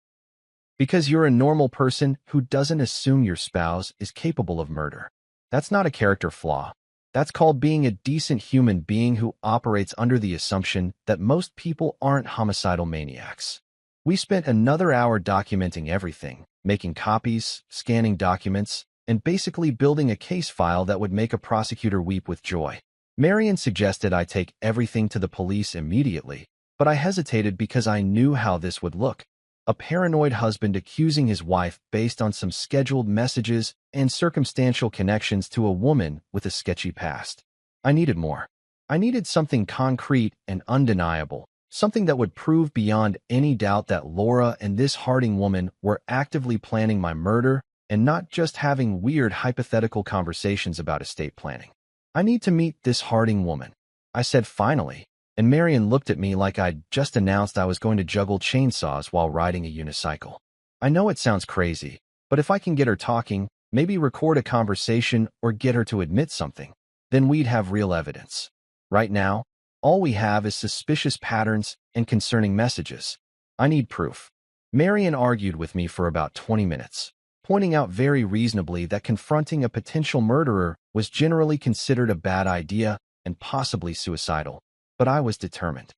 Because you're a normal person who doesn't assume your spouse is capable of murder. That's not a character flaw. That's called being a decent human being who operates under the assumption that most people aren't homicidal maniacs. We spent another hour documenting everything, making copies, scanning documents, and basically building a case file that would make a prosecutor weep with joy. Marion suggested I take everything to the police immediately, but I hesitated because I knew how this would look. A paranoid husband accusing his wife based on some scheduled messages and circumstantial connections to a woman with a sketchy past. I needed more. I needed something concrete and undeniable, something that would prove beyond any doubt that Laura and this Harding woman were actively planning my murder and not just having weird hypothetical conversations about estate planning. I need to meet this Harding woman, I said finally, and Marion looked at me like I'd just announced I was going to juggle chainsaws while riding a unicycle. I know it sounds crazy, but if I can get her talking, maybe record a conversation or get her to admit something, then we'd have real evidence. Right now, all we have is suspicious patterns and concerning messages. I need proof. Marion argued with me for about 20 minutes, pointing out very reasonably that confronting a potential murderer was generally considered a bad idea and possibly suicidal. But I was determined.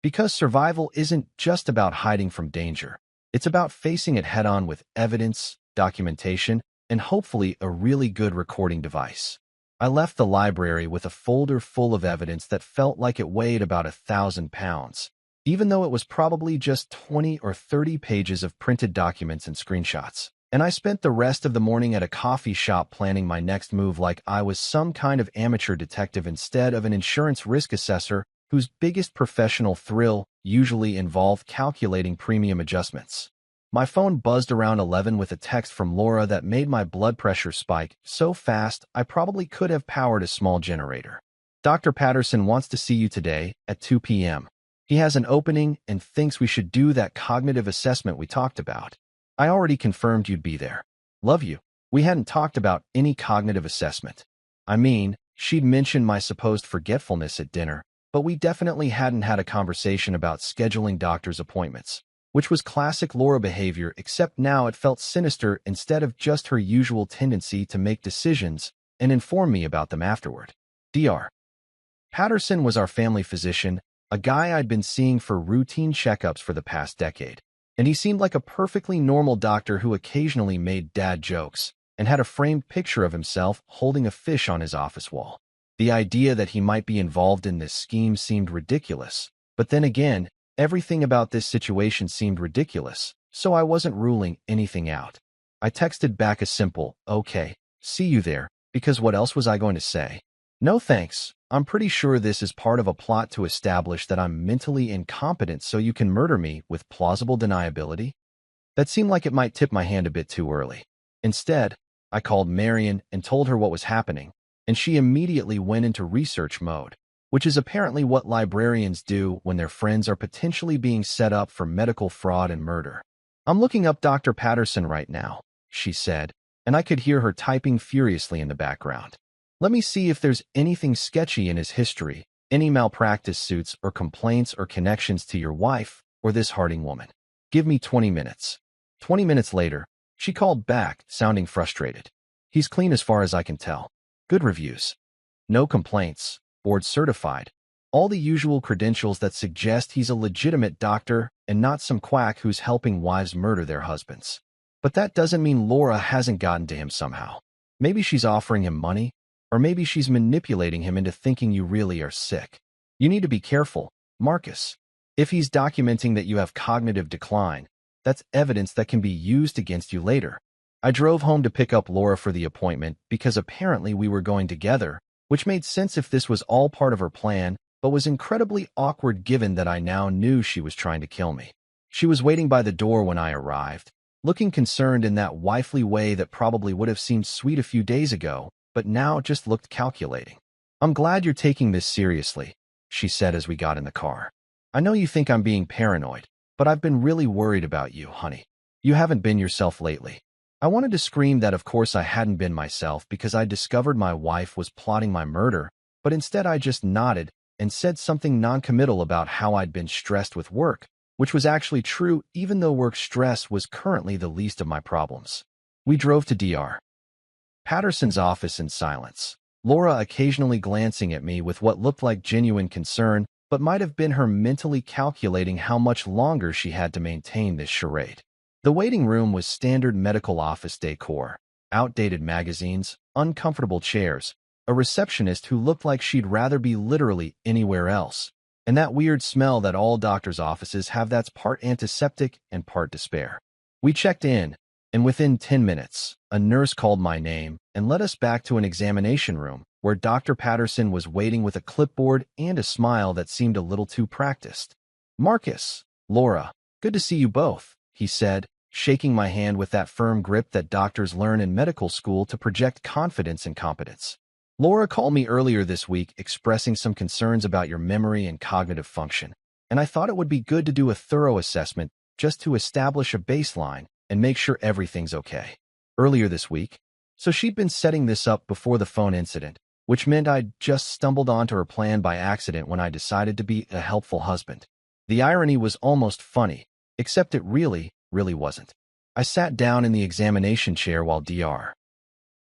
Because survival isn't just about hiding from danger. It's about facing it head-on with evidence, documentation, and hopefully a really good recording device. I left the library with a folder full of evidence that felt like it weighed about 1,000 pounds, even though it was probably just 20 or 30 pages of printed documents and screenshots. And I spent the rest of the morning at a coffee shop planning my next move like I was some kind of amateur detective instead of an insurance risk assessor whose biggest professional thrill usually involved calculating premium adjustments. My phone buzzed around 11 with a text from Laura that made my blood pressure spike so fast I probably could have powered a small generator. Dr. Patterson wants to see you today at 2 p.m. He has an opening and thinks we should do that cognitive assessment we talked about. I already confirmed you'd be there. Love you. We hadn't talked about any cognitive assessment. I mean, she'd mentioned my supposed forgetfulness at dinner, but we definitely hadn't had a conversation about scheduling doctor's appointments, which was classic Laura behavior, except now it felt sinister instead of just her usual tendency to make decisions and inform me about them afterward. Dr. Patterson was our family physician, a guy I'd been seeing for routine checkups for the past decade, and he seemed like a perfectly normal doctor who occasionally made dad jokes and had a framed picture of himself holding a fish on his office wall. The idea that he might be involved in this scheme seemed ridiculous, but then again, everything about this situation seemed ridiculous, so I wasn't ruling anything out. I texted back a simple, "Okay, see you there," because what else was I going to say? No thanks. I'm pretty sure this is part of a plot to establish that I'm mentally incompetent so you can murder me with plausible deniability. That seemed like it might tip my hand a bit too early. Instead, I called Marion and told her what was happening, and she immediately went into research mode, which is apparently what librarians do when their friends are potentially being set up for medical fraud and murder. "I'm looking up Dr. Patterson right now," she said, and I could hear her typing furiously in the background. "Let me see if there's anything sketchy in his history, any malpractice suits or complaints or connections to your wife or this Harding woman. Give me 20 minutes. 20 minutes later, she called back, sounding frustrated. "He's clean as far as I can tell. Good reviews. No complaints. Board certified. All the usual credentials that suggest he's a legitimate doctor and not some quack who's helping wives murder their husbands. But that doesn't mean Laura hasn't gotten to him somehow. Maybe she's offering him money, or maybe she's manipulating him into thinking you really are sick. You need to be careful, Marcus. If he's documenting that you have cognitive decline, that's evidence that can be used against you later." I drove home to pick up Laura for the appointment because apparently we were going together, which made sense if this was all part of her plan, but was incredibly awkward given that I now knew she was trying to kill me. She was waiting by the door when I arrived, looking concerned in that wifely way that probably would have seemed sweet a few days ago, but now just looked calculating. "I'm glad you're taking this seriously," she said as we got in the car. "I know you think I'm being paranoid, but I've been really worried about you, honey. You haven't been yourself lately." I wanted to scream that of course I hadn't been myself because I discovered my wife was plotting my murder, but instead I just nodded and said something non-committal about how I'd been stressed with work, which was actually true even though work stress was currently the least of my problems. We drove to Dr. Patterson's office in silence, Laura occasionally glancing at me with what looked like genuine concern, but might have been her mentally calculating how much longer she had to maintain this charade. The waiting room was standard medical office decor, outdated magazines, uncomfortable chairs, a receptionist who looked like she'd rather be literally anywhere else, and that weird smell that all doctors' offices have that's part antiseptic and part despair. We checked in, and within 10 minutes, a nurse called my name and led us back to an examination room where Dr. Patterson was waiting with a clipboard and a smile that seemed a little too practiced. "Marcus, Laura, good to see you both," he said, shaking my hand with that firm grip that doctors learn in medical school to project confidence and competence. "Laura called me earlier this week expressing some concerns about your memory and cognitive function, and I thought it would be good to do a thorough assessment just to establish a baseline and make sure everything's okay." Earlier this week? So she'd been setting this up before the phone incident, which meant I'd just stumbled onto her plan by accident when I decided to be a helpful husband. The irony was almost funny, except it really wasn't. I sat down in the examination chair while Dr.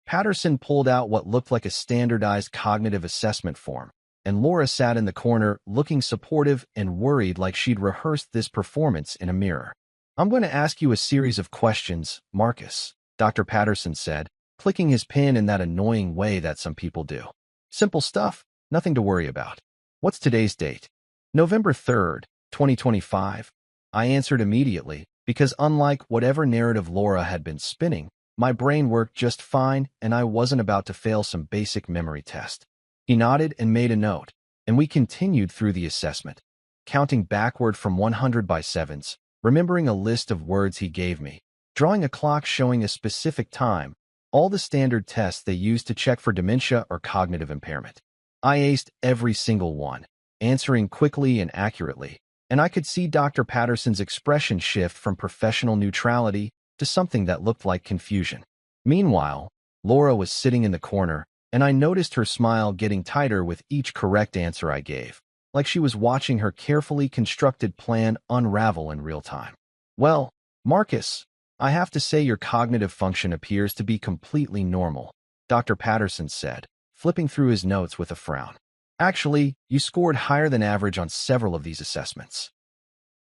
Patterson pulled out what looked like a standardized cognitive assessment form, and Laura sat in the corner looking supportive and worried like she'd rehearsed this performance in a mirror. "I'm going to ask you a series of questions, Marcus," Dr. Patterson said, clicking his pen in that annoying way that some people do. "Simple stuff, nothing to worry about. What's today's date?" "November 3rd, 2025. I answered immediately, because unlike whatever narrative Laura had been spinning, my brain worked just fine and I wasn't about to fail some basic memory test. He nodded and made a note, and we continued through the assessment, counting backward from 100 by sevens, remembering a list of words he gave me, drawing a clock showing a specific time, all the standard tests they use to check for dementia or cognitive impairment. I aced every single one, answering quickly and accurately, and I could see Dr. Patterson's expression shift from professional neutrality to something that looked like confusion. Meanwhile, Laura was sitting in the corner, and I noticed her smile getting tighter with each correct answer I gave, like she was watching her carefully constructed plan unravel in real time. Well, Marcus, I have to say your cognitive function appears to be completely normal, Dr. Patterson said, flipping through his notes with a frown. Actually, you scored higher than average on several of these assessments.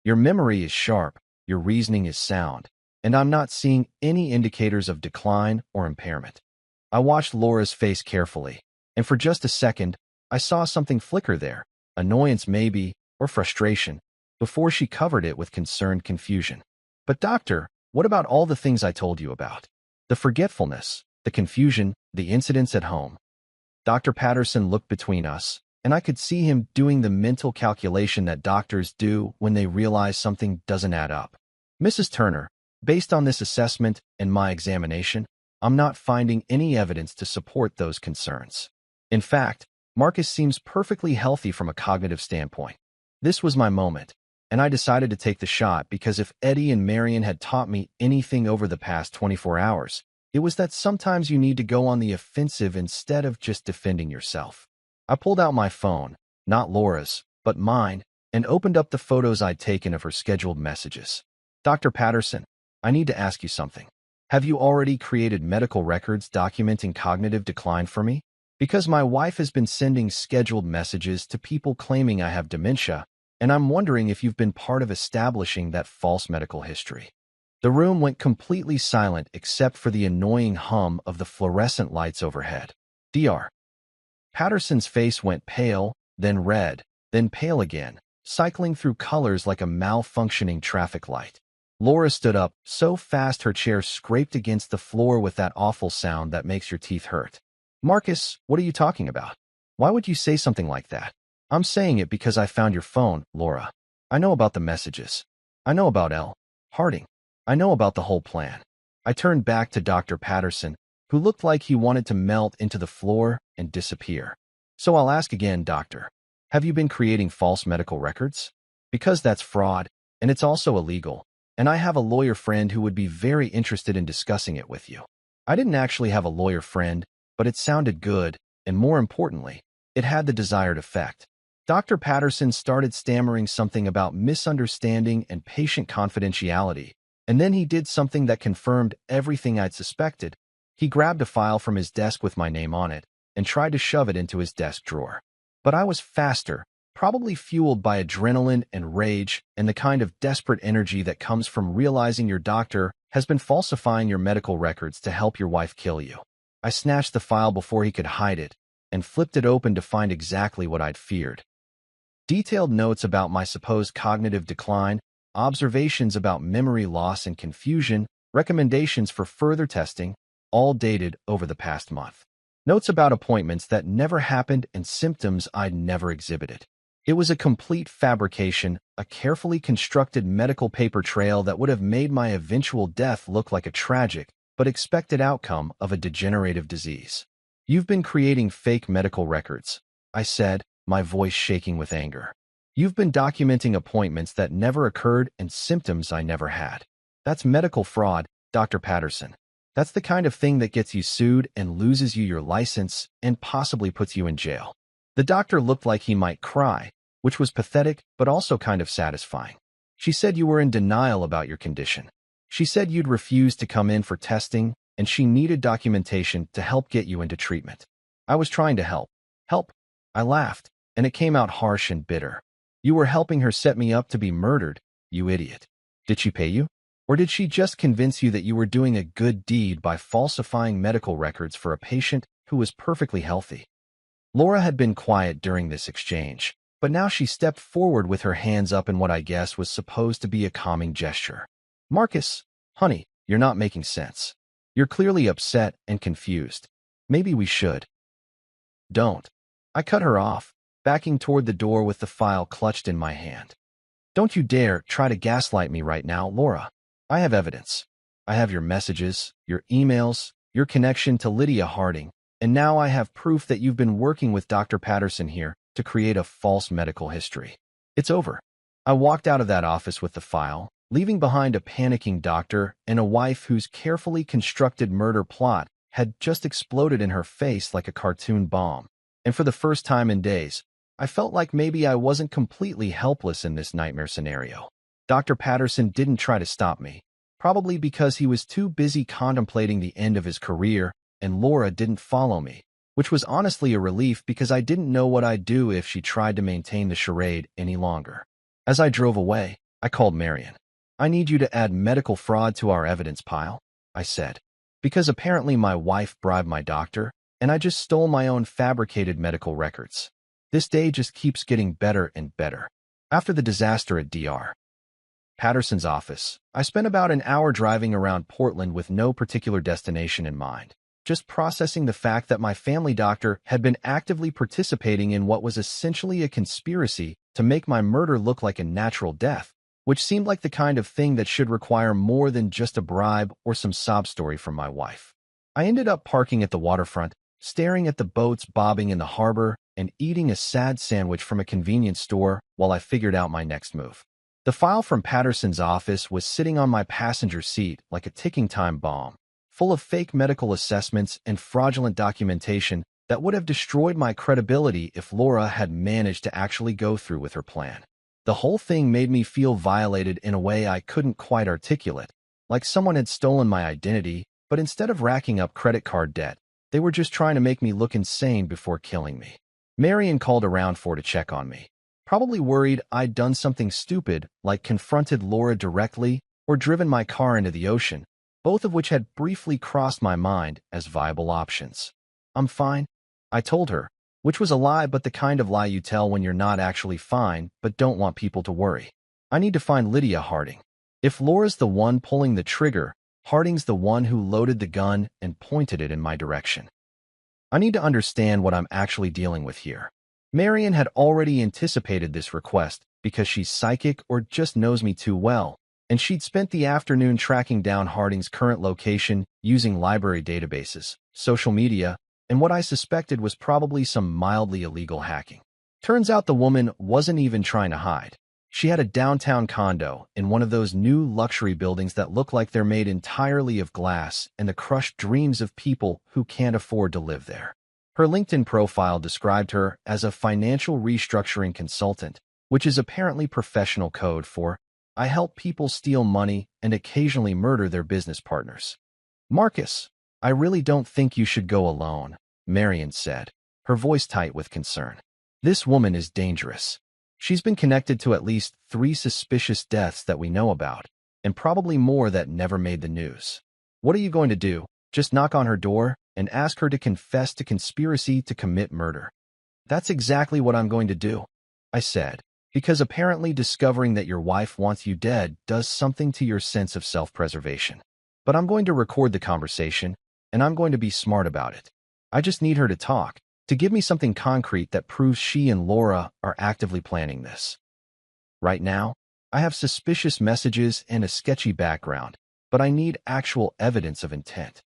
Your memory is sharp, your reasoning is sound, and I'm not seeing any indicators of decline or impairment. I watched Laura's face carefully, and for just a second, I saw something flicker there, annoyance maybe, or frustration, before she covered it with concerned confusion. But doctor, what about all the things I told you about? The forgetfulness, the confusion, the incidents at home. Dr. Patterson looked between us, and I could see him doing the mental calculation that doctors do when they realize something doesn't add up. Mrs. Turner, based on this assessment and my examination, I'm not finding any evidence to support those concerns. In fact, Marcus seems perfectly healthy from a cognitive standpoint. This was my moment, and I decided to take the shot because if Eddie and Marion had taught me anything over the past 24 hours, it was that sometimes you need to go on the offensive instead of just defending yourself. I pulled out my phone, not Laura's, but mine, and opened up the photos I'd taken of her scheduled messages. Dr. Patterson, I need to ask you something. Have you already created medical records documenting cognitive decline for me? Because my wife has been sending scheduled messages to people claiming I have dementia, and I'm wondering if you've been part of establishing that false medical history. The room went completely silent except for the annoying hum of the fluorescent lights overhead. Dr. Patterson's face went pale, then red, then pale again, cycling through colors like a malfunctioning traffic light. Laura stood up, so fast her chair scraped against the floor with that awful sound that makes your teeth hurt. Marcus, what are you talking about? Why would you say something like that? I'm saying it because I found your phone, Laura. I know about the messages. I know about L. Harding. I know about the whole plan. I turned back to Dr. Patterson, who looked like he wanted to melt into the floor and disappear. So I'll ask again, doctor. Have you been creating false medical records? Because that's fraud, and it's also illegal. And I have a lawyer friend who would be very interested in discussing it with you. I didn't actually have a lawyer friend, but it sounded good, and more importantly, it had the desired effect. Dr. Patterson started stammering something about misunderstanding and patient confidentiality, and then he did something that confirmed everything I'd suspected. He grabbed a file from his desk with my name on it and tried to shove it into his desk drawer. But I was faster, probably fueled by adrenaline and rage and the kind of desperate energy that comes from realizing your doctor has been falsifying your medical records to help your wife kill you. I snatched the file before he could hide it and flipped it open to find exactly what I'd feared. Detailed notes about my supposed cognitive decline, observations about memory loss and confusion, recommendations for further testing, all dated over the past month. Notes about appointments that never happened and symptoms I'd never exhibited. It was a complete fabrication, a carefully constructed medical paper trail that would have made my eventual death look like a tragic but expected outcome of a degenerative disease. You've been creating fake medical records, I said, my voice shaking with anger. You've been documenting appointments that never occurred and symptoms I never had. That's medical fraud, Dr. Patterson. That's the kind of thing that gets you sued and loses you your license and possibly puts you in jail. The doctor looked like he might cry, which was pathetic but also kind of satisfying. She said you were in denial about your condition. She said you'd refused to come in for testing, and she needed documentation to help get you into treatment. I was trying to help. Help? I laughed, and it came out harsh and bitter. You were helping her set me up to be murdered, you idiot. Did she pay you? Or did she just convince you that you were doing a good deed by falsifying medical records for a patient who was perfectly healthy? Laura had been quiet during this exchange, but now she stepped forward with her hands up in what I guess was supposed to be a calming gesture. Marcus, honey, you're not making sense. You're clearly upset and confused. Maybe we should. Don't. I cut her off, backing toward the door with the file clutched in my hand. Don't you dare try to gaslight me right now, Laura. I have evidence. I have your messages, your emails, your connection to Lydia Harding, and now I have proof that you've been working with Dr. Patterson here to create a false medical history. It's over. I walked out of that office with the file, leaving behind a panicking doctor and a wife whose carefully constructed murder plot had just exploded in her face like a cartoon bomb. And for the first time in days, I felt like maybe I wasn't completely helpless in this nightmare scenario. Dr. Patterson didn't try to stop me, probably because he was too busy contemplating the end of his career, and Laura didn't follow me, which was honestly a relief because I didn't know what I'd do if she tried to maintain the charade any longer. As I drove away, I called Marion. I need you to add medical fraud to our evidence pile, I said, because apparently my wife bribed my doctor, and I just stole my own fabricated medical records. This day just keeps getting better and better. After the disaster at Dr. Patterson's office, I spent about an hour driving around Portland with no particular destination in mind, just processing the fact that my family doctor had been actively participating in what was essentially a conspiracy to make my murder look like a natural death, which seemed like the kind of thing that should require more than just a bribe or some sob story from my wife. I ended up parking at the waterfront, staring at the boats bobbing in the harbor, and eating a sad sandwich from a convenience store while I figured out my next move. The file from Patterson's office was sitting on my passenger seat like a ticking time bomb, full of fake medical assessments and fraudulent documentation that would have destroyed my credibility if Laura had managed to actually go through with her plan. The whole thing made me feel violated in a way I couldn't quite articulate, like someone had stolen my identity, but instead of racking up credit card debt, they were just trying to make me look insane before killing me. Marion called around to check on me, probably worried I'd done something stupid like confronted Laura directly or driven my car into the ocean, both of which had briefly crossed my mind as viable options. I'm fine, I told her, which was a lie, but the kind of lie you tell when you're not actually fine but don't want people to worry. I need to find Lydia Harding. If Laura's the one pulling the trigger, Harding's the one who loaded the gun and pointed it in my direction. I need to understand what I'm actually dealing with here. Marion had already anticipated this request because she's psychic or just knows me too well, and she'd spent the afternoon tracking down Harding's current location using library databases, social media, and what I suspected was probably some mildly illegal hacking. Turns out the woman wasn't even trying to hide. She had a downtown condo in one of those new luxury buildings that look like they're made entirely of glass and the crushed dreams of people who can't afford to live there. Her LinkedIn profile described her as a financial restructuring consultant, which is apparently professional code for, I help people steal money and occasionally murder their business partners. Marcus, I really don't think you should go alone, Marion said, her voice tight with concern. This woman is dangerous. She's been connected to at least 3 suspicious deaths that we know about, and probably more that never made the news. What are you going to do? Just knock on her door and ask her to confess to conspiracy to commit murder? That's exactly what I'm going to do, I said, because apparently discovering that your wife wants you dead does something to your sense of self-preservation. But I'm going to record the conversation, and I'm going to be smart about it. I just need her to talk, to give me something concrete that proves she and Laura are actively planning this. Right now, I have suspicious messages and a sketchy background, but I need actual evidence of intent.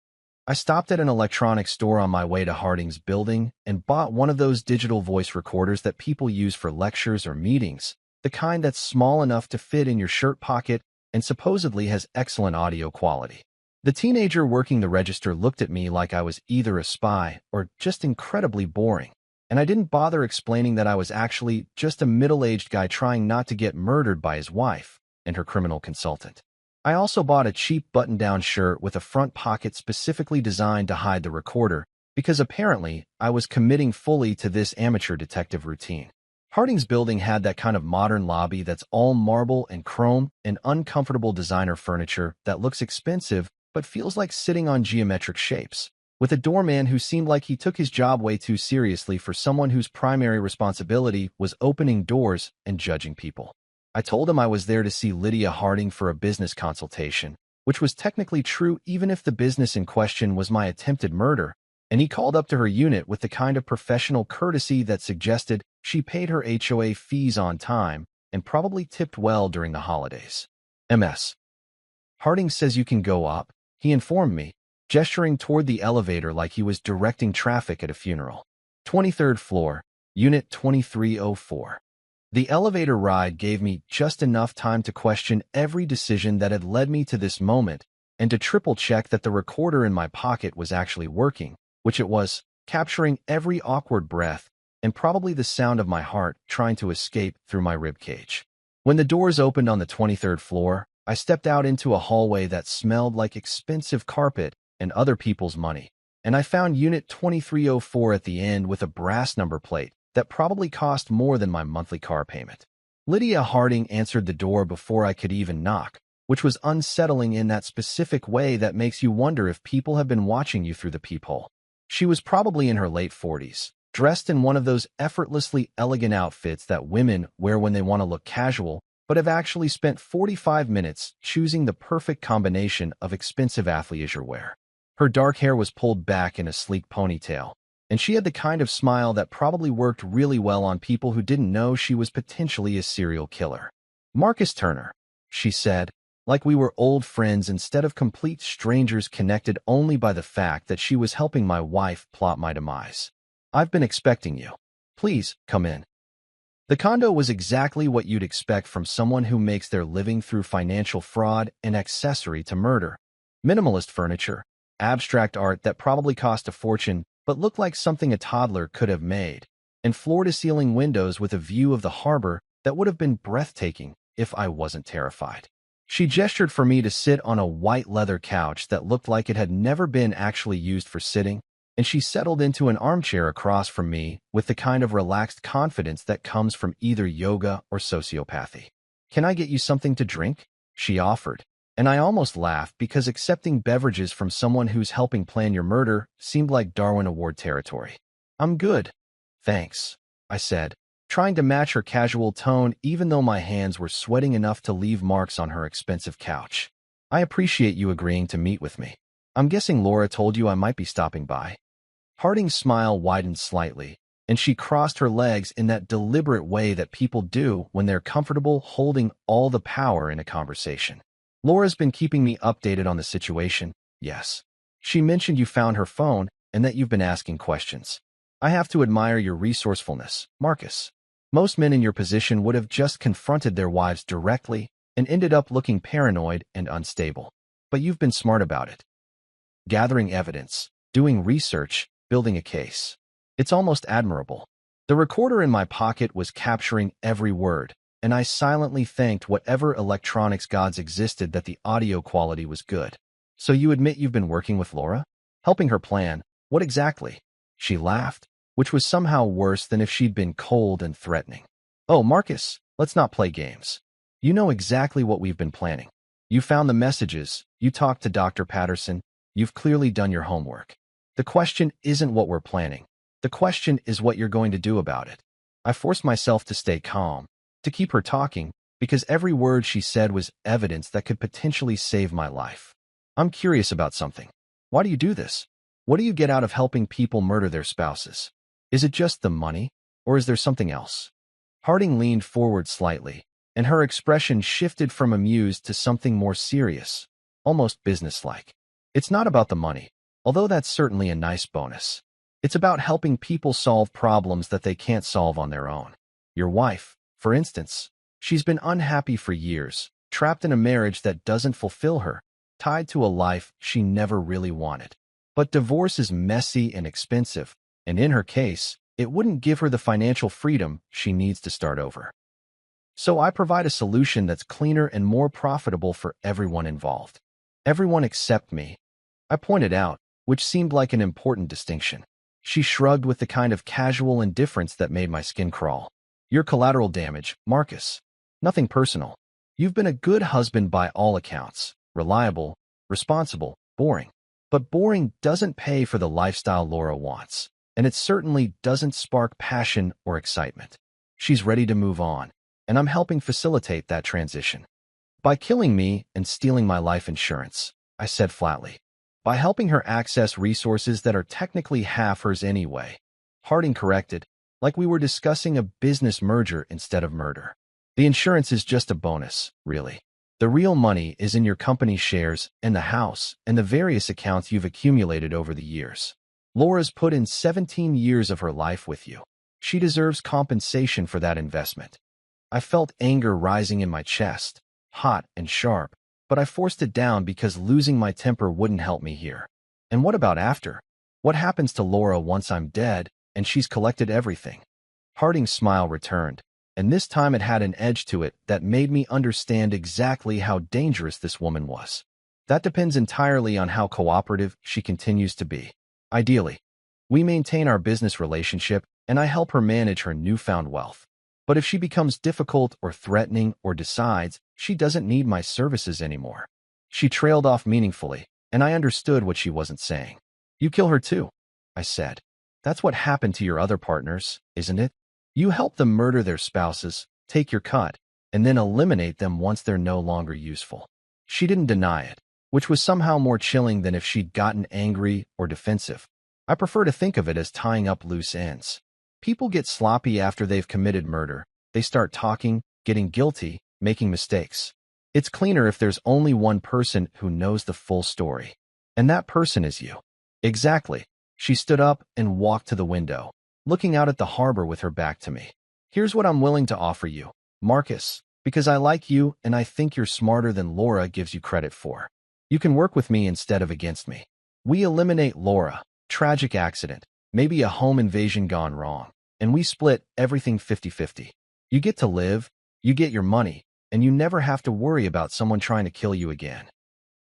I stopped at an electronics store on my way to Harding's building and bought one of those digital voice recorders that people use for lectures or meetings, the kind that's small enough to fit in your shirt pocket and supposedly has excellent audio quality. The teenager working the register looked at me like I was either a spy or just incredibly boring, and I didn't bother explaining that I was actually just a middle-aged guy trying not to get murdered by his wife and her criminal consultant. I also bought a cheap button-down shirt with a front pocket specifically designed to hide the recorder because apparently I was committing fully to this amateur detective routine. Harding's building had that kind of modern lobby that's all marble and chrome and uncomfortable designer furniture that looks expensive but feels like sitting on geometric shapes, with a doorman who seemed like he took his job way too seriously for someone whose primary responsibility was opening doors and judging people. I told him I was there to see Lydia Harding for a business consultation, which was technically true even if the business in question was my attempted murder, and he called up to her unit with the kind of professional courtesy that suggested she paid her HOA fees on time and probably tipped well during the holidays. MS. Harding says you can go up, he informed me, gesturing toward the elevator like he was directing traffic at a funeral. 23rd floor, Unit 2304. The elevator ride gave me just enough time to question every decision that had led me to this moment and to triple-check that the recorder in my pocket was actually working, which it was, capturing every awkward breath and probably the sound of my heart trying to escape through my ribcage. When the doors opened on the 23rd floor, I stepped out into a hallway that smelled like expensive carpet and other people's money, and I found Unit 2304 at the end with a brass number plate that probably cost more than my monthly car payment. Lydia Harding answered the door before I could even knock, which was unsettling in that specific way that makes you wonder if people have been watching you through the peephole. She was probably in her late 40s, dressed in one of those effortlessly elegant outfits that women wear when they want to look casual, but have actually spent 45 minutes choosing the perfect combination of expensive athleisure wear. Her dark hair was pulled back in a sleek ponytail, and she had the kind of smile that probably worked really well on people who didn't know she was potentially a serial killer. "Marcus Turner," she said, like we were old friends instead of complete strangers connected only by the fact that she was helping my wife plot my demise. "I've been expecting you. Please, come in." The condo was exactly what you'd expect from someone who makes their living through financial fraud and accessory to murder. Minimalist furniture, abstract art that probably cost a fortune but looked like something a toddler could have made, and floor-to-ceiling windows with a view of the harbor that would have been breathtaking if I wasn't terrified. She gestured for me to sit on a white leather couch that looked like it had never been actually used for sitting, and she settled into an armchair across from me with the kind of relaxed confidence that comes from either yoga or sociopathy. "Can I get you something to drink?" she offered, and I almost laughed because accepting beverages from someone who's helping plan your murder seemed like Darwin Award territory. "I'm good, thanks," I said, trying to match her casual tone even though my hands were sweating enough to leave marks on her expensive couch. "I appreciate you agreeing to meet with me. I'm guessing Laura told you I might be stopping by." Harding's smile widened slightly, and she crossed her legs in that deliberate way that people do when they're comfortable holding all the power in a conversation. "Laura's been keeping me updated on the situation, yes. She mentioned you found her phone and that you've been asking questions. I have to admire your resourcefulness, Marcus. Most men in your position would have just confronted their wives directly and ended up looking paranoid and unstable. But you've been smart about it. Gathering evidence, doing research, building a case. It's almost admirable." The recorder in my pocket was capturing every word, and I silently thanked whatever electronics gods existed that the audio quality was good. "So you admit you've been working with Laura? Helping her plan? What exactly?" She laughed, which was somehow worse than if she'd been cold and threatening. "Oh, Marcus, let's not play games. You know exactly what we've been planning. You found the messages, you talked to Dr. Patterson, you've clearly done your homework. The question isn't what we're planning. The question is what you're going to do about it." I forced myself to stay calm, to keep her talking, because every word she said was evidence that could potentially save my life. "I'm curious about something. Why do you do this? What do you get out of helping people murder their spouses? Is it just the money, or is there something else?" Harding leaned forward slightly, and her expression shifted from amused to something more serious, almost businesslike. "It's not about the money, although that's certainly a nice bonus. It's about helping people solve problems that they can't solve on their own. Your wife, for instance, she's been unhappy for years, trapped in a marriage that doesn't fulfill her, tied to a life she never really wanted. But divorce is messy and expensive, and in her case, it wouldn't give her the financial freedom she needs to start over. So I provide a solution that's cleaner and more profitable for everyone involved. Everyone except me," I pointed out, which seemed like an important distinction. She shrugged with the kind of casual indifference that made my skin crawl. "You're collateral damage, Marcus. Nothing personal. You've been a good husband by all accounts, reliable, responsible, boring. But boring doesn't pay for the lifestyle Laura wants, and it certainly doesn't spark passion or excitement. She's ready to move on. and I'm helping facilitate that transition. By killing me and stealing my life insurance, I said flatly. By helping her access resources that are technically half hers anyway. Harding corrected, like we were discussing a business merger instead of murder. The insurance is just a bonus, really. The real money is in your company's shares and the house and the various accounts you've accumulated over the years. Laura's put in 17 years of her life with you. She deserves compensation for that investment. I felt anger rising in my chest, hot and sharp, but I forced it down because losing my temper wouldn't help me here. And what about after? What happens to Laura once I'm dead and she's collected everything? Harding's smile returned, and this time it had an edge to it that made me understand exactly how dangerous this woman was. That depends entirely on how cooperative she continues to be. Ideally, we maintain our business relationship and I help her manage her newfound wealth. But if she becomes difficult or threatening or decides she doesn't need my services anymore. She trailed off meaningfully, and I understood what she wasn't saying. You kill her too, I said. That's what happened to your other partners, isn't it? You help them murder their spouses, take your cut, and then eliminate them once they're no longer useful. She didn't deny it, which was somehow more chilling than if she'd gotten angry or defensive. I prefer to think of it as tying up loose ends. People get sloppy after they've committed murder. They start talking, getting guilty, making mistakes. It's cleaner if there's only one person who knows the full story. And that person is you. Exactly. She stood up and walked to the window, looking out at the harbor with her back to me. Here's what I'm willing to offer you, Marcus, because I like you and I think you're smarter than Laura gives you credit for. You can work with me instead of against me. We eliminate Laura, tragic accident, maybe a home invasion gone wrong, and we split everything 50-50. You get to live, you get your money, and you never have to worry about someone trying to kill you again.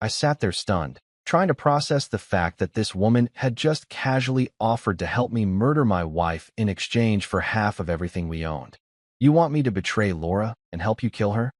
I sat there stunned, trying to process the fact that this woman had just casually offered to help me murder my wife in exchange for half of everything we owned. You want me to betray Laura and help you kill her?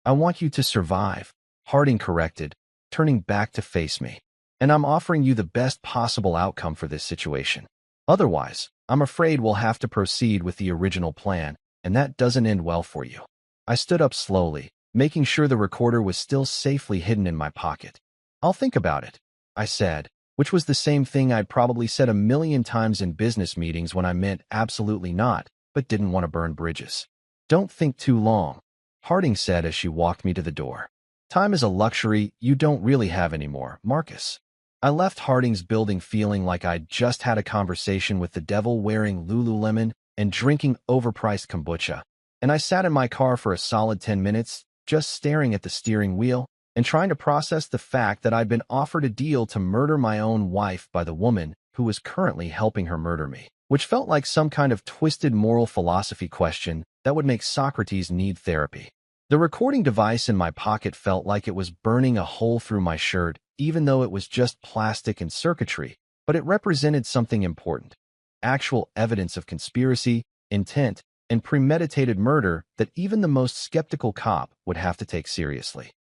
I want you to survive, Harding corrected, turning back to face me. And I'm offering you the best possible outcome for this situation. Otherwise, I'm afraid we'll have to proceed with the original plan, and that doesn't end well for you. I stood up slowly, making sure the recorder was still safely hidden in my pocket. I'll think about it, I said, which was the same thing I'd probably said a million times in business meetings when I meant absolutely not, but didn't want to burn bridges. Don't think too long, Harding said as she walked me to the door. Time is a luxury you don't really have anymore, Marcus. I left Harding's building feeling like I'd just had a conversation with the devil wearing Lululemon and drinking overpriced kombucha, and I sat in my car for a solid 10 minutes, just staring at the steering wheel and trying to process the fact that I'd been offered a deal to murder my own wife by the woman who was currently helping her murder me, which felt like some kind of twisted moral philosophy question that would make Socrates need therapy. The recording device in my pocket felt like it was burning a hole through my shirt, even though it was just plastic and circuitry, but it represented something important. Actual evidence of conspiracy, intent, and premeditated murder that even the most skeptical cop would have to take seriously.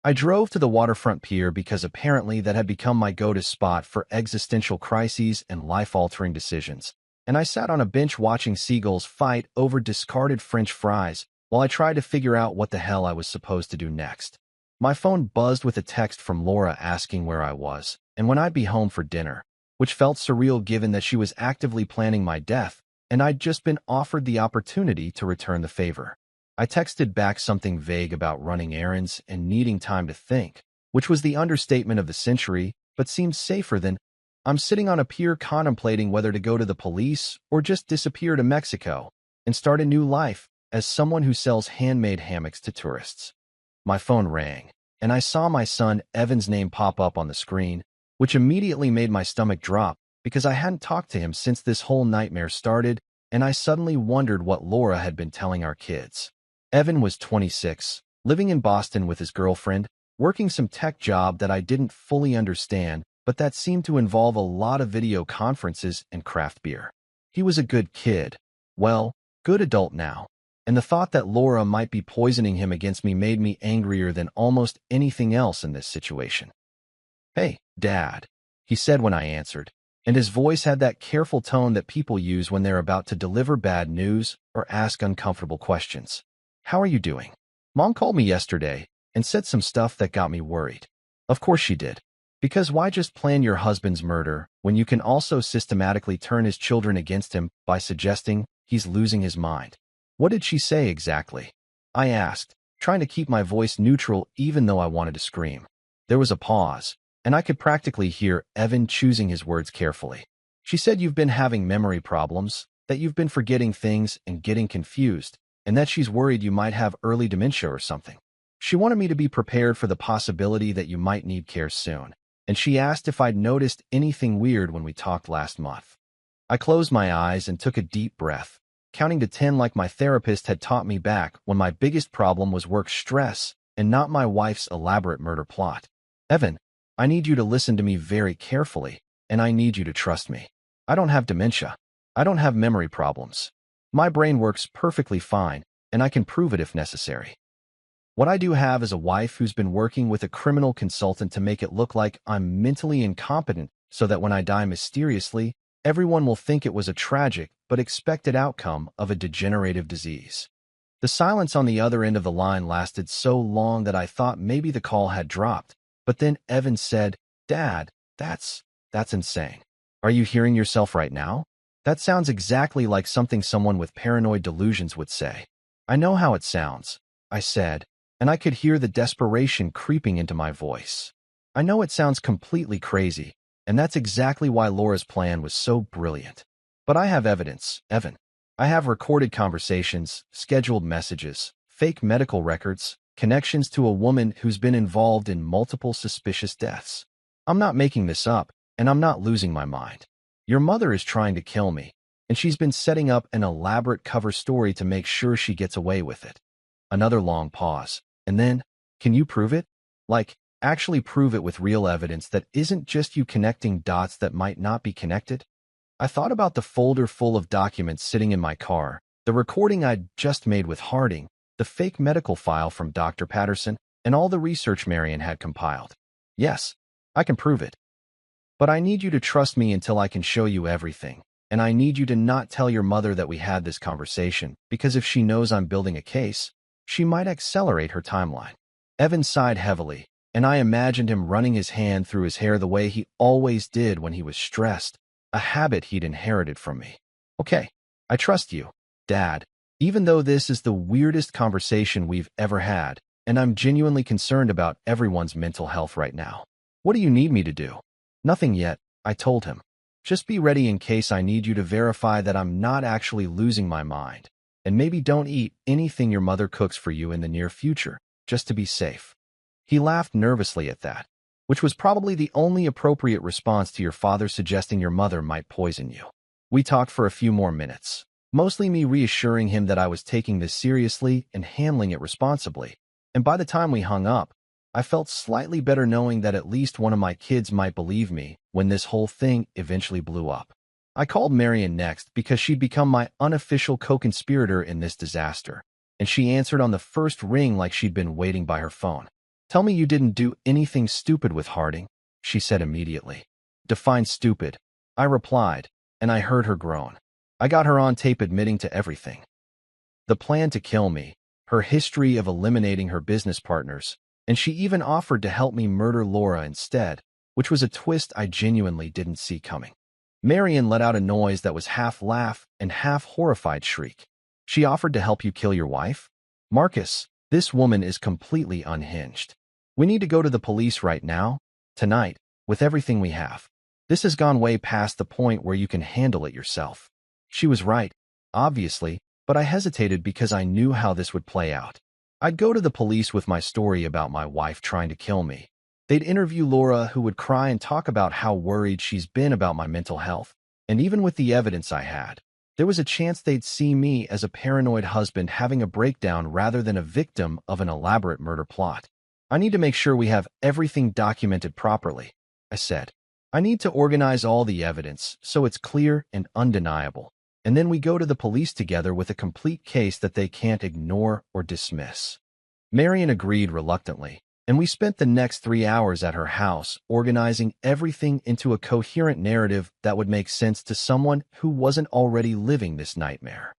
I drove to the waterfront pier because apparently that had become my go-to spot for existential crises and life-altering decisions, and I sat on a bench watching seagulls fight over discarded French fries while I tried to figure out what the hell I was supposed to do next. My phone buzzed with a text from Laura asking where I was and when I'd be home for dinner, which felt surreal given that she was actively planning my death and I'd just been offered the opportunity to return the favor. I texted back something vague about running errands and needing time to think, which was the understatement of the century, but seemed safer than, I'm sitting on a pier contemplating whether to go to the police or just disappear to Mexico and start a new life as someone who sells handmade hammocks to tourists. My phone rang, and I saw my son Evan's name pop up on the screen, which immediately made my stomach drop because I hadn't talked to him since this whole nightmare started, and I suddenly wondered what Laura had been telling our kids. Evan was 26, living in Boston with his girlfriend, working some tech job that I didn't fully understand, but that seemed to involve a lot of video conferences and craft beer. He was a good kid. Well, good adult now. And the thought that Laura might be poisoning him against me made me angrier than almost anything else in this situation. Hey, Dad, he said when I answered, and his voice had that careful tone that people use when they're about to deliver bad news or ask uncomfortable questions. How are you doing? Mom called me yesterday and said some stuff that got me worried. Of course she did. Because why just plan your husband's murder when you can also systematically turn his children against him by suggesting he's losing his mind? What did she say exactly? I asked, trying to keep my voice neutral even though I wanted to scream. There was a pause, and I could practically hear Evan choosing his words carefully. She said you've been having memory problems, that you've been forgetting things and getting confused, and that she's worried you might have early dementia or something. She wanted me to be prepared for the possibility that you might need care soon, and she asked if I'd noticed anything weird when we talked last month. I closed my eyes and took a deep breath, counting to 10 like my therapist had taught me back when my biggest problem was work stress and not my wife's elaborate murder plot. Evan, I need you to listen to me very carefully, and I need you to trust me. I don't have dementia. I don't have memory problems. My brain works perfectly fine, and I can prove it if necessary. What I do have is a wife who's been working with a criminal consultant to make it look like I'm mentally incompetent so that when I die mysteriously, everyone will think it was a tragic but expected outcome of a degenerative disease. The silence on the other end of the line lasted so long that I thought maybe the call had dropped, but then Evan said, "Dad, that's insane. Are you hearing yourself right now? That sounds exactly like something someone with paranoid delusions would say." "I know how it sounds," I said, and I could hear the desperation creeping into my voice. "I know it sounds completely crazy, and that's exactly why Laura's plan was so brilliant. But I have evidence, Evan. I have recorded conversations, scheduled messages, fake medical records, connections to a woman who's been involved in multiple suspicious deaths. I'm not making this up, and I'm not losing my mind. Your mother is trying to kill me, and she's been setting up an elaborate cover story to make sure she gets away with it." Another long pause. And then, "Can you prove it? Like, actually prove it with real evidence that isn't just you connecting dots that might not be connected?" I thought about the folder full of documents sitting in my car, the recording I'd just made with Harding, the fake medical file from Dr. Patterson, and all the research Marion had compiled. "Yes, I can prove it. But I need you to trust me until I can show you everything, and I need you to not tell your mother that we had this conversation, because if she knows I'm building a case, she might accelerate her timeline." Evan sighed heavily, and I imagined him running his hand through his hair the way he always did when he was stressed, a habit he'd inherited from me. "Okay, I trust you, Dad, even though this is the weirdest conversation we've ever had, and I'm genuinely concerned about everyone's mental health right now. What do you need me to do?" "Nothing yet," I told him. "Just be ready in case I need you to verify that I'm not actually losing my mind. And maybe don't eat anything your mother cooks for you in the near future, just to be safe." He laughed nervously at that, which was probably the only appropriate response to your father suggesting your mother might poison you. We talked for a few more minutes, mostly me reassuring him that I was taking this seriously and handling it responsibly. And by the time we hung up, I felt slightly better knowing that at least one of my kids might believe me when this whole thing eventually blew up. I called Marion next because she'd become my unofficial co-conspirator in this disaster, and she answered on the first ring like she'd been waiting by her phone. "Tell me you didn't do anything stupid with Harding," she said immediately. "Define stupid," I replied, and I heard her groan. I got her on tape admitting to everything. The plan to kill me, her history of eliminating her business partners, and she even offered to help me murder Laura instead, which was a twist I genuinely didn't see coming. Marion let out a noise that was half laugh and half horrified shriek. "She offered to help you kill your wife? Marcus, this woman is completely unhinged. We need to go to the police right now, tonight, with everything we have. This has gone way past the point where you can handle it yourself." She was right, obviously, but I hesitated because I knew how this would play out. I'd go to the police with my story about my wife trying to kill me. They'd interview Laura, who would cry and talk about how worried she's been about my mental health. And even with the evidence I had, there was a chance they'd see me as a paranoid husband having a breakdown rather than a victim of an elaborate murder plot. "I need to make sure we have everything documented properly," I said. "I need to organize all the evidence so it's clear and undeniable. And then we go to the police together with a complete case that they can't ignore or dismiss." Marion agreed reluctantly, and we spent the next 3 hours at her house organizing everything into a coherent narrative that would make sense to someone who wasn't already living this nightmare.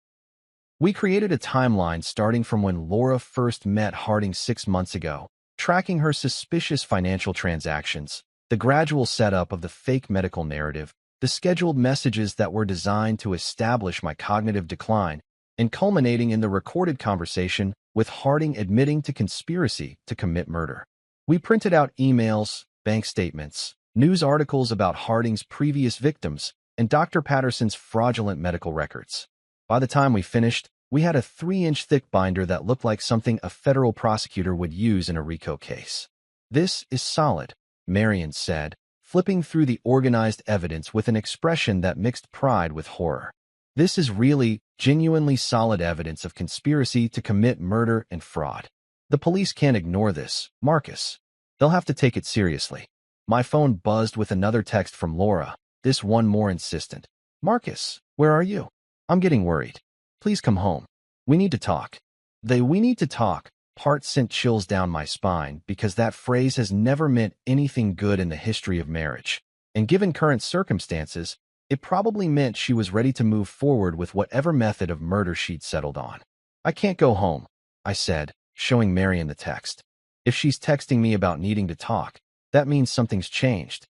We created a timeline starting from when Laura first met Harding 6 months ago, tracking her suspicious financial transactions, the gradual setup of the fake medical narrative, the scheduled messages that were designed to establish my cognitive decline, and culminating in the recorded conversation with Harding admitting to conspiracy to commit murder. We printed out emails, bank statements, news articles about Harding's previous victims, and Dr. Patterson's fraudulent medical records. By the time we finished, we had a 3-inch thick binder that looked like something a federal prosecutor would use in a RICO case. "This is solid," Marion said, flipping through the organized evidence with an expression that mixed pride with horror. "This is really, genuinely solid evidence of conspiracy to commit murder and fraud. The police can't ignore this, Marcus. They'll have to take it seriously." My phone buzzed with another text from Laura, this one more insistent. "Marcus, where are you? I'm getting worried. Please come home. We need to talk." The "we need to talk" part sent chills down my spine because that phrase has never meant anything good in the history of marriage. And given current circumstances, it probably meant she was ready to move forward with whatever method of murder she'd settled on. "I can't go home," I said, showing Marion the text. If she's texting me about needing to talk, that means something's changed.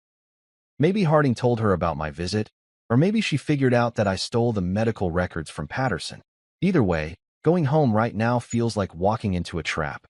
Maybe Harding told her about my visit, or maybe she figured out that I stole the medical records from Patterson. Either way, going home right now feels like walking into a trap.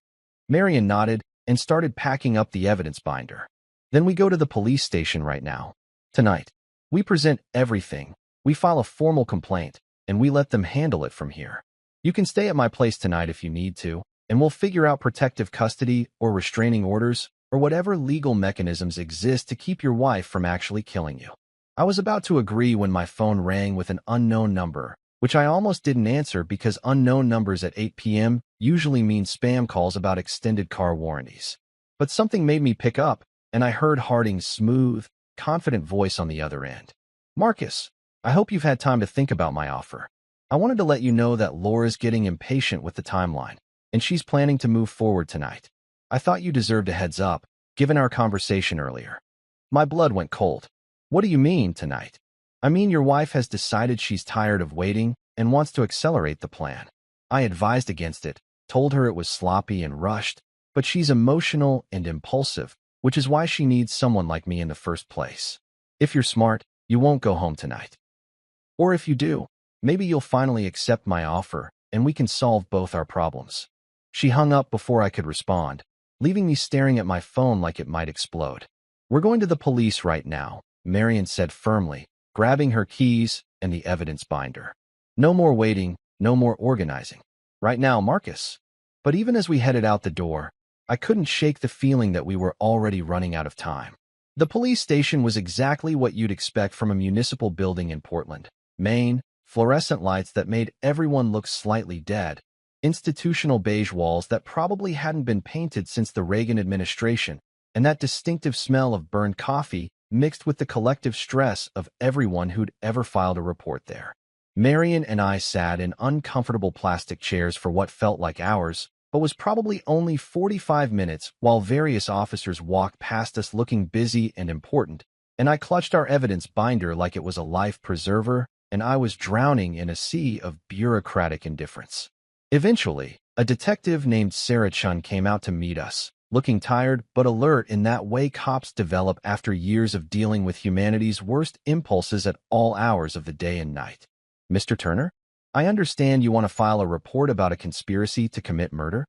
Marion nodded and started packing up the evidence binder. "Then we go to the police station right now. Tonight. We present everything. We file a formal complaint, and we let them handle it from here. You can stay at my place tonight if you need to, and we'll figure out protective custody or restraining orders or whatever legal mechanisms exist to keep your wife from actually killing you." I was about to agree when my phone rang with an unknown number, which I almost didn't answer because unknown numbers at 8 p.m. usually mean spam calls about extended car warranties. But something made me pick up, and I heard Harding's smooth, confident voice on the other end. "Marcus, I hope you've had time to think about my offer. I wanted to let you know that Laura's getting impatient with the timeline, and she's planning to move forward tonight. I thought you deserved a heads up, given our conversation earlier." My blood went cold. "What do you mean, tonight?" "I mean your wife has decided she's tired of waiting and wants to accelerate the plan. I advised against it, told her it was sloppy and rushed, but she's emotional and impulsive, which is why she needs someone like me in the first place. If you're smart, you won't go home tonight. Or if you do, maybe you'll finally accept my offer and we can solve both our problems." She hung up before I could respond, leaving me staring at my phone like it might explode. "We're going to the police right now," Marion said firmly, grabbing her keys and the evidence binder. "No more waiting, no more organizing. Right now, Marcus." But even as we headed out the door, I couldn't shake the feeling that we were already running out of time. The police station was exactly what you'd expect from a municipal building in Portland, Maine, fluorescent lights that made everyone look slightly dead, institutional beige walls that probably hadn't been painted since the Reagan administration, and that distinctive smell of burned coffee mixed with the collective stress of everyone who'd ever filed a report there. Marion and I sat in uncomfortable plastic chairs for what felt like hours, but was probably only 45 minutes while various officers walked past us looking busy and important, and I clutched our evidence binder like it was a life preserver, and I was drowning in a sea of bureaucratic indifference. Eventually, a detective named Sarah Chun came out to meet us, looking tired but alert in that way cops develop after years of dealing with humanity's worst impulses at all hours of the day and night. "Mr. Turner, I understand you want to file a report about a conspiracy to commit murder?"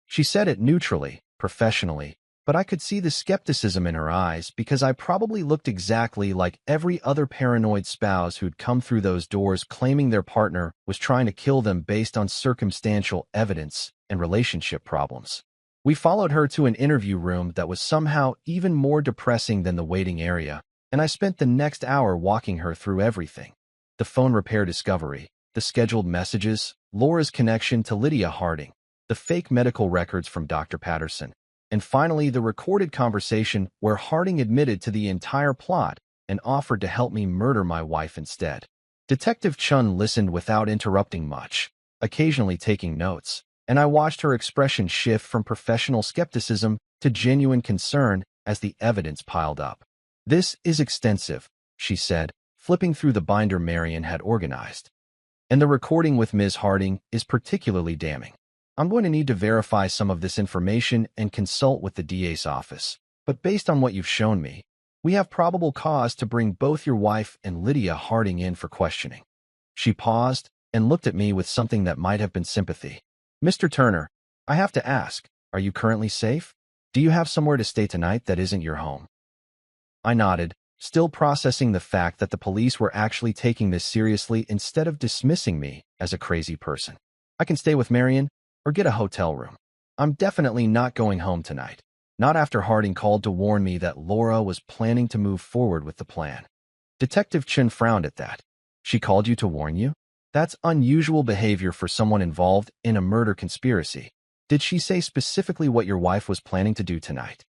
She said it neutrally, professionally, but I could see the skepticism in her eyes because I probably looked exactly like every other paranoid spouse who'd come through those doors claiming their partner was trying to kill them based on circumstantial evidence and relationship problems. We followed her to an interview room that was somehow even more depressing than the waiting area, and I spent the next hour walking her through everything. The phone repair discovery, the scheduled messages, Laura's connection to Lydia Harding, the fake medical records from Dr. Patterson, and finally the recorded conversation where Harding admitted to the entire plot and offered to help me murder my wife instead. Detective Chun listened without interrupting much, occasionally taking notes, and I watched her expression shift from professional skepticism to genuine concern as the evidence piled up. "This is extensive," she said, flipping through the binder Marion had organized. "And the recording with Ms. Harding is particularly damning. I'm going to need to verify some of this information and consult with the DA's office. But based on what you've shown me, we have probable cause to bring both your wife and Lydia Harding in for questioning." She paused and looked at me with something that might have been sympathy. "Mr. Turner, I have to ask, are you currently safe? Do you have somewhere to stay tonight that isn't your home?" I nodded, still processing the fact that the police were actually taking this seriously instead of dismissing me as a crazy person. "I can stay with Marion or get a hotel room. I'm definitely not going home tonight. Not after Harding called to warn me that Laura was planning to move forward with the plan." Detective Chen frowned at that. "She called you to warn you? That's unusual behavior for someone involved in a murder conspiracy. Did she say specifically what your wife was planning to do tonight?"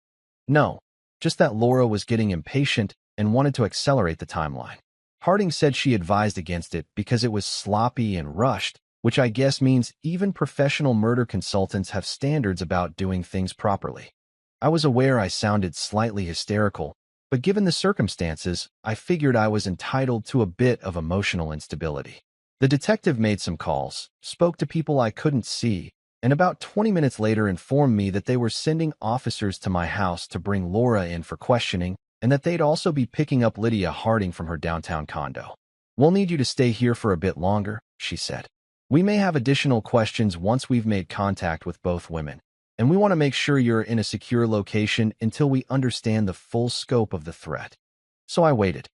"No, just that Laura was getting impatient and wanted to accelerate the timeline. Harding said she advised against it because it was sloppy and rushed, which I guess means even professional murder consultants have standards about doing things properly." I was aware I sounded slightly hysterical, but given the circumstances, I figured I was entitled to a bit of emotional instability. The detective made some calls, spoke to people I couldn't see, and about 20 minutes later informed me that they were sending officers to my house to bring Laura in for questioning and that they'd also be picking up Lydia Harding from her downtown condo. "We'll need you to stay here for a bit longer," she said. "We may have additional questions once we've made contact with both women, and we want to make sure you're in a secure location until we understand the full scope of the threat." So I waited.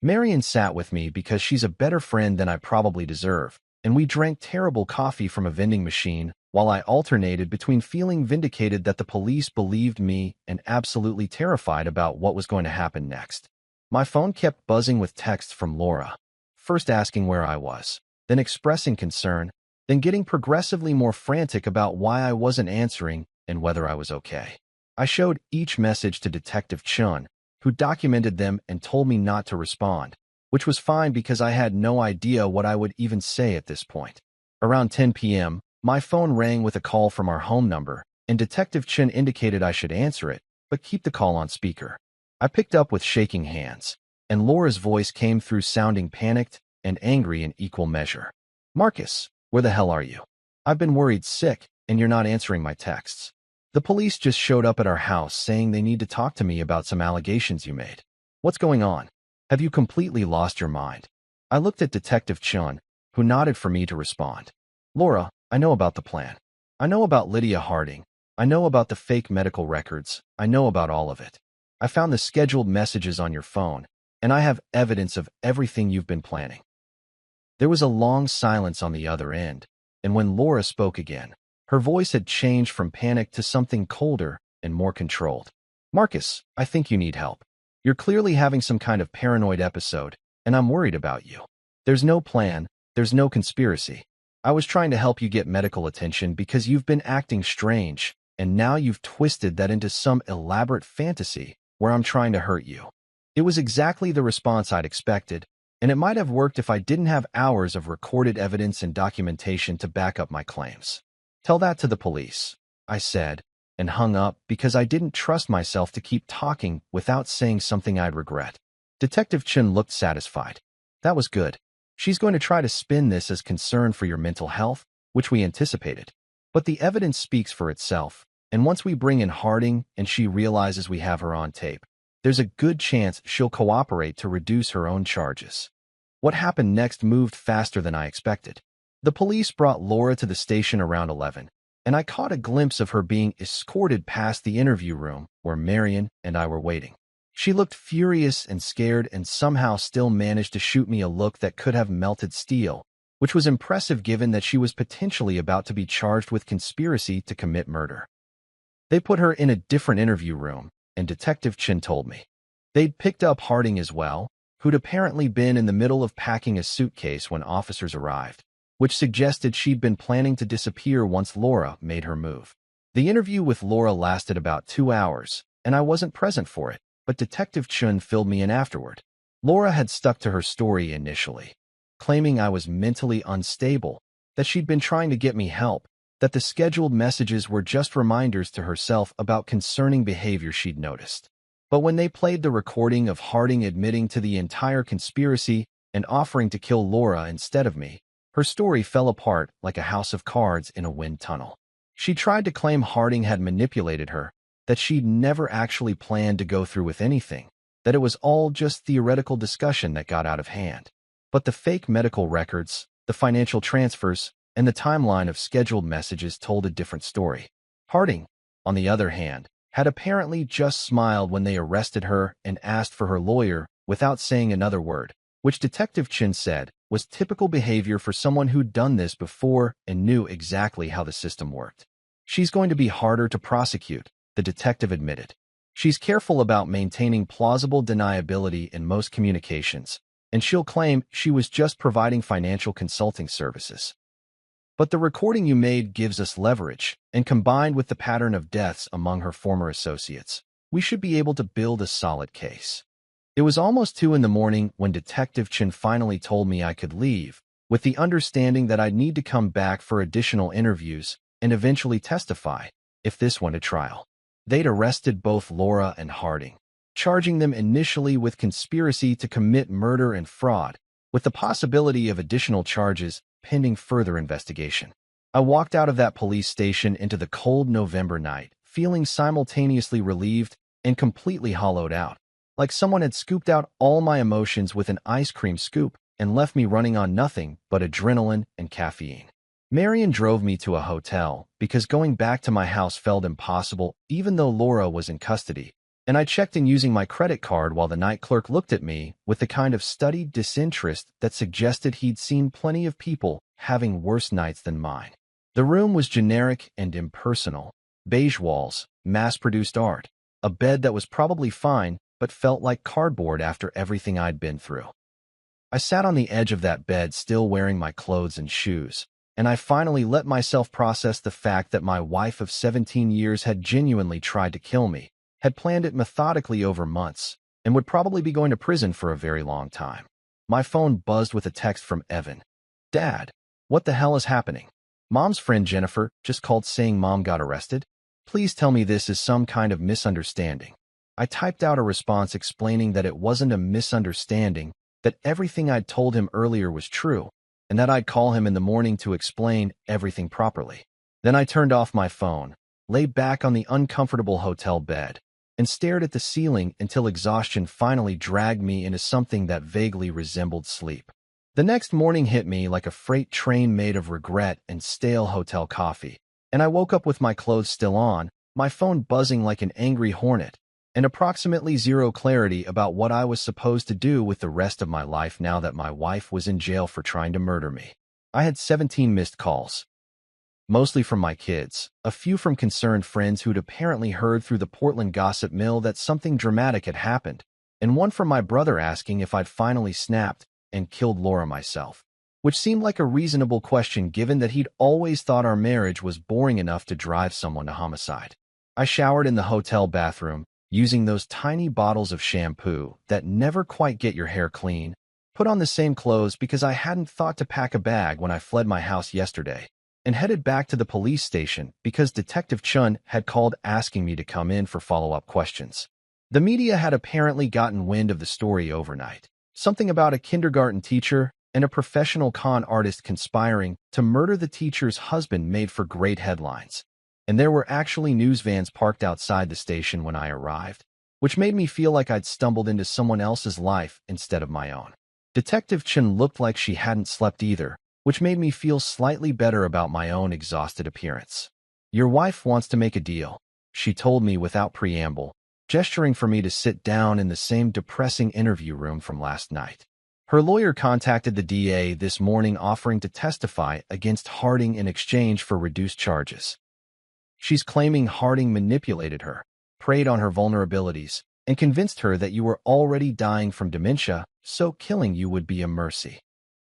Marion sat with me because she's a better friend than I probably deserve, and we drank terrible coffee from a vending machine while I alternated between feeling vindicated that the police believed me and absolutely terrified about what was going to happen next. My phone kept buzzing with texts from Laura, first asking where I was, then expressing concern, then getting progressively more frantic about why I wasn't answering and whether I was okay. I showed each message to Detective Chun, who documented them and told me not to respond, which was fine because I had no idea what I would even say at this point. Around 10 p.m., my phone rang with a call from our home number, and Detective Chen indicated I should answer it, but keep the call on speaker. I picked up with shaking hands, and Laura's voice came through sounding panicked and angry in equal measure. "Marcus, where the hell are you? I've been worried sick, and you're not answering my texts. The police just showed up at our house saying they need to talk to me about some allegations you made. What's going on? Have you completely lost your mind?" I looked at Detective Chun, who nodded for me to respond. "Laura, I know about the plan. I know about Lydia Harding. I know about the fake medical records. I know about all of it. I found the scheduled messages on your phone, and I have evidence of everything you've been planning." There was a long silence on the other end, and when Laura spoke again, her voice had changed from panic to something colder and more controlled. "Marcus, I think you need help. You're clearly having some kind of paranoid episode, and I'm worried about you. There's no plan, there's no conspiracy. I was trying to help you get medical attention because you've been acting strange, and now you've twisted that into some elaborate fantasy where I'm trying to hurt you." It was exactly the response I'd expected, and it might have worked if I didn't have hours of recorded evidence and documentation to back up my claims. "Tell that to the police," I said, and hung up because I didn't trust myself to keep talking without saying something I'd regret. Detective Chen looked satisfied. "That was good. She's going to try to spin this as concern for your mental health, which we anticipated. But the evidence speaks for itself, and once we bring in Harding and she realizes we have her on tape, there's a good chance she'll cooperate to reduce her own charges." What happened next moved faster than I expected. The police brought Laura to the station around 11, and I caught a glimpse of her being escorted past the interview room where Marion and I were waiting. She looked furious and scared and somehow still managed to shoot me a look that could have melted steel, which was impressive given that she was potentially about to be charged with conspiracy to commit murder. They put her in a different interview room, and Detective Chen told me they'd picked up Harding as well, who'd apparently been in the middle of packing a suitcase when officers arrived, which suggested she'd been planning to disappear once Laura made her move. The interview with Laura lasted about 2 hours, and I wasn't present for it, but Detective Chun filled me in afterward. Laura had stuck to her story initially, claiming I was mentally unstable, that she'd been trying to get me help, that the scheduled messages were just reminders to herself about concerning behavior she'd noticed. But when they played the recording of Harding admitting to the entire conspiracy and offering to kill Laura instead of me, her story fell apart like a house of cards in a wind tunnel. She tried to claim Harding had manipulated her, that she'd never actually planned to go through with anything, that it was all just theoretical discussion that got out of hand. But the fake medical records, the financial transfers, and the timeline of scheduled messages told a different story. Harding, on the other hand, had apparently just smiled when they arrested her and asked for her lawyer without saying another word, which Detective Chin said was typical behavior for someone who'd done this before and knew exactly how the system worked. She's going to be harder to prosecute, the detective admitted. She's careful about maintaining plausible deniability in most communications, and she'll claim she was just providing financial consulting services. But the recording you made gives us leverage, and combined with the pattern of deaths among her former associates, we should be able to build a solid case. It was almost 2 in the morning when Detective Chin finally told me I could leave, with the understanding that I'd need to come back for additional interviews and eventually testify, if this went to trial. They'd arrested both Laura and Harding, charging them initially with conspiracy to commit murder and fraud, with the possibility of additional charges pending further investigation. I walked out of that police station into the cold November night, feeling simultaneously relieved and completely hollowed out, like someone had scooped out all my emotions with an ice cream scoop and left me running on nothing but adrenaline and caffeine. Marion drove me to a hotel because going back to my house felt impossible even though Laura was in custody, and I checked in using my credit card while the night clerk looked at me with the kind of studied disinterest that suggested he'd seen plenty of people having worse nights than mine. The room was generic and impersonal. Beige walls, mass-produced art, a bed that was probably fine but felt like cardboard after everything I'd been through. I sat on the edge of that bed still wearing my clothes and shoes, and I finally let myself process the fact that my wife of 17 years had genuinely tried to kill me, had planned it methodically over months, and would probably be going to prison for a very long time. My phone buzzed with a text from Evan. "Dad, what the hell is happening? Mom's friend Jennifer just called saying Mom got arrested. Please tell me this is some kind of misunderstanding." I typed out a response explaining that it wasn't a misunderstanding, that everything I'd told him earlier was true, and that I'd call him in the morning to explain everything properly. Then I turned off my phone, lay back on the uncomfortable hotel bed, and stared at the ceiling until exhaustion finally dragged me into something that vaguely resembled sleep. The next morning hit me like a freight train made of regret and stale hotel coffee, and I woke up with my clothes still on, my phone buzzing like an angry hornet, and approximately zero clarity about what I was supposed to do with the rest of my life now that my wife was in jail for trying to murder me. I had 17 missed calls, mostly from my kids, a few from concerned friends who'd apparently heard through the Portland gossip mill that something dramatic had happened, and one from my brother asking if I'd finally snapped and killed Laura myself, which seemed like a reasonable question given that he'd always thought our marriage was boring enough to drive someone to homicide. I showered in the hotel bathroom, using those tiny bottles of shampoo that never quite get your hair clean, put on the same clothes because I hadn't thought to pack a bag when I fled my house yesterday, and headed back to the police station because Detective Chun had called asking me to come in for follow-up questions. The media had apparently gotten wind of the story overnight. Something about a kindergarten teacher and a professional con artist conspiring to murder the teacher's husband made for great headlines. And there were actually news vans parked outside the station when I arrived, which made me feel like I'd stumbled into someone else's life instead of my own. Detective Chin looked like she hadn't slept either, which made me feel slightly better about my own exhausted appearance. "Your wife wants to make a deal," she told me without preamble, gesturing for me to sit down in the same depressing interview room from last night. Her lawyer contacted the DA this morning offering to testify against Harding in exchange for reduced charges. She's claiming Harding manipulated her, preyed on her vulnerabilities, and convinced her that you were already dying from dementia, so killing you would be a mercy.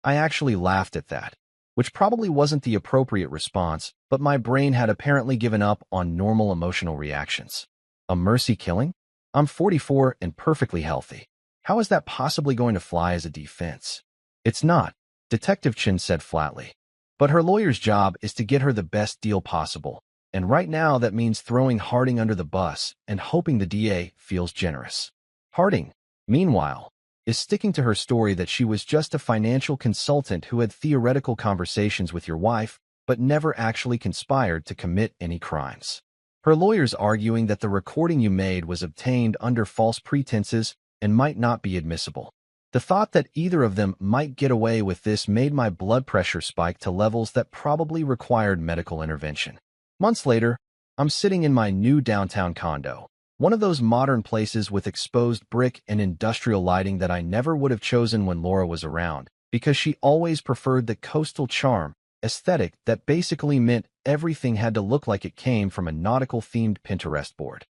I actually laughed at that, which probably wasn't the appropriate response, but my brain had apparently given up on normal emotional reactions. A mercy killing? I'm 44 and perfectly healthy. How is that possibly going to fly as a defense? It's not, Detective Chin said flatly. But her lawyer's job is to get her the best deal possible. And right now that means throwing Harding under the bus and hoping the DA feels generous. Harding, meanwhile, is sticking to her story that she was just a financial consultant who had theoretical conversations with your wife, but never actually conspired to commit any crimes. Her lawyer's arguing that the recording you made was obtained under false pretenses and might not be admissible. The thought that either of them might get away with this made my blood pressure spike to levels that probably required medical intervention. Months later, I'm sitting in my new downtown condo, one of those modern places with exposed brick and industrial lighting that I never would have chosen when Laura was around, because she always preferred the coastal charm aesthetic that basically meant everything had to look like it came from a nautical-themed Pinterest board.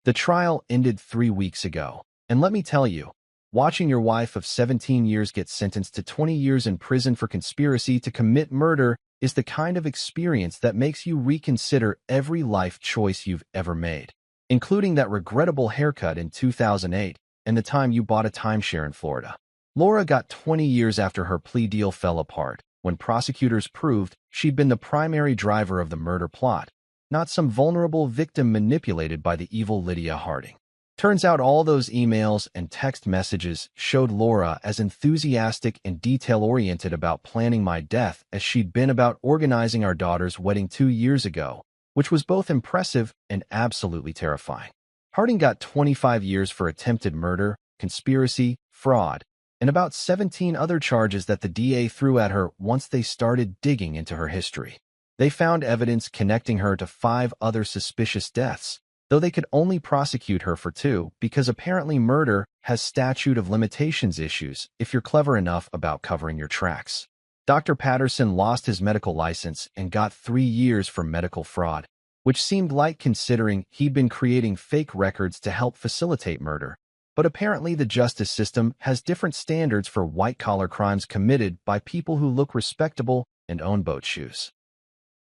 The trial ended 3 weeks ago, and let me tell you, watching your wife of 17 years get sentenced to 20 years in prison for conspiracy to commit murder is the kind of experience that makes you reconsider every life choice you've ever made, including that regrettable haircut in 2008 and the time you bought a timeshare in Florida. Laura got 20 years after her plea deal fell apart, when prosecutors proved she'd been the primary driver of the murder plot, not some vulnerable victim manipulated by the evil Lydia Harding. Turns out all those emails and text messages showed Laura as enthusiastic and detail-oriented about planning my death as she'd been about organizing our daughter's wedding 2 years ago, which was both impressive and absolutely terrifying. Harding got 25 years for attempted murder, conspiracy, fraud, and about 17 other charges that the DA threw at her once they started digging into her history. They found evidence connecting her to 5 other suspicious deaths, though they could only prosecute her for 2 because apparently murder has statute of limitations issues if you're clever enough about covering your tracks. Dr. Patterson lost his medical license and got 3 years for medical fraud, which seemed light considering he'd been creating fake records to help facilitate murder. But apparently the justice system has different standards for white-collar crimes committed by people who look respectable and own boat shoes.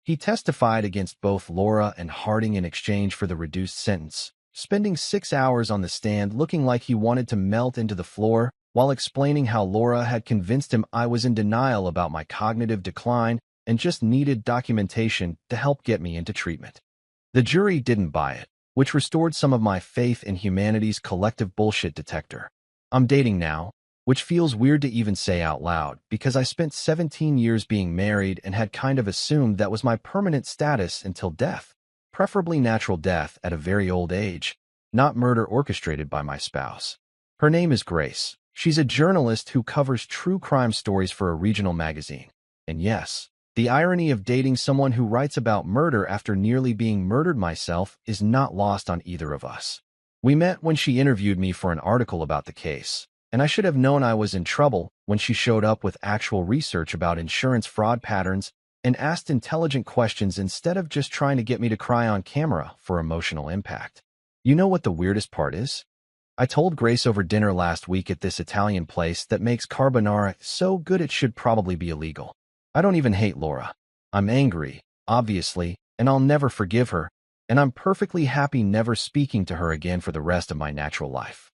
He testified against both Laura and Harding in exchange for the reduced sentence, spending 6 hours on the stand looking like he wanted to melt into the floor while explaining how Laura had convinced him I was in denial about my cognitive decline and just needed documentation to help get me into treatment. The jury didn't buy it, which restored some of my faith in humanity's collective bullshit detector. I'm dating now, which feels weird to even say out loud because I spent 17 years being married and had kind of assumed that was my permanent status until death, preferably natural death at a very old age, not murder orchestrated by my spouse. Her name is Grace. She's a journalist who covers true crime stories for a regional magazine. And yes, the irony of dating someone who writes about murder after nearly being murdered myself is not lost on either of us. We met when she interviewed me for an article about the case, and I should have known I was in trouble when she showed up with actual research about insurance fraud patterns and asked intelligent questions instead of just trying to get me to cry on camera for emotional impact. You know what the weirdest part is? I told Grace over dinner last week at this Italian place that makes carbonara so good it should probably be illegal. I don't even hate Laura. I'm angry, obviously, and I'll never forgive her, and I'm perfectly happy never speaking to her again for the rest of my natural life.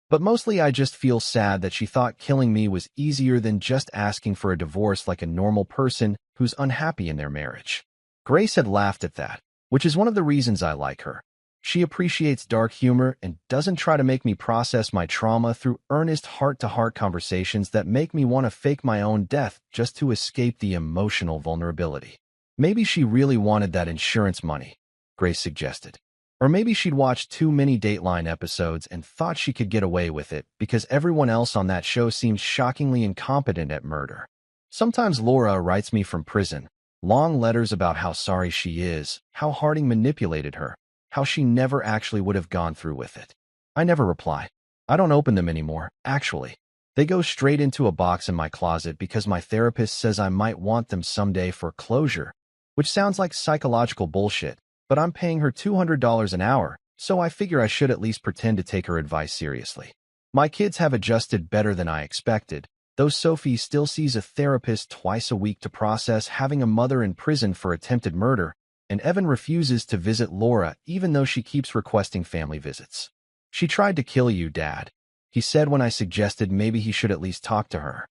But mostly I just feel sad that she thought killing me was easier than just asking for a divorce like a normal person who's unhappy in their marriage. Grace had laughed at that, which is one of the reasons I like her. She appreciates dark humor and doesn't try to make me process my trauma through earnest heart-to-heart conversations that make me want to fake my own death just to escape the emotional vulnerability. Maybe she really wanted that insurance money, Grace suggested. Or maybe she'd watched too many Dateline episodes and thought she could get away with it because everyone else on that show seems shockingly incompetent at murder. Sometimes Laura writes me from prison, long letters about how sorry she is, how Harding manipulated her, how she never actually would have gone through with it. I never reply. I don't open them anymore, actually. They go straight into a box in my closet because my therapist says I might want them someday for closure, which sounds like psychological bullshit, but I'm paying her $200 an hour, so I figure I should at least pretend to take her advice seriously. My kids have adjusted better than I expected, though Sophie still sees a therapist twice a week to process having a mother in prison for attempted murder, and Evan refuses to visit Laura even though she keeps requesting family visits. She tried to kill you, Dad, he said when I suggested maybe he should at least talk to her.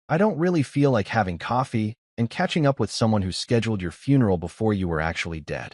I don't really feel like having coffee, and catching up with someone who scheduled your funeral before you were actually dead.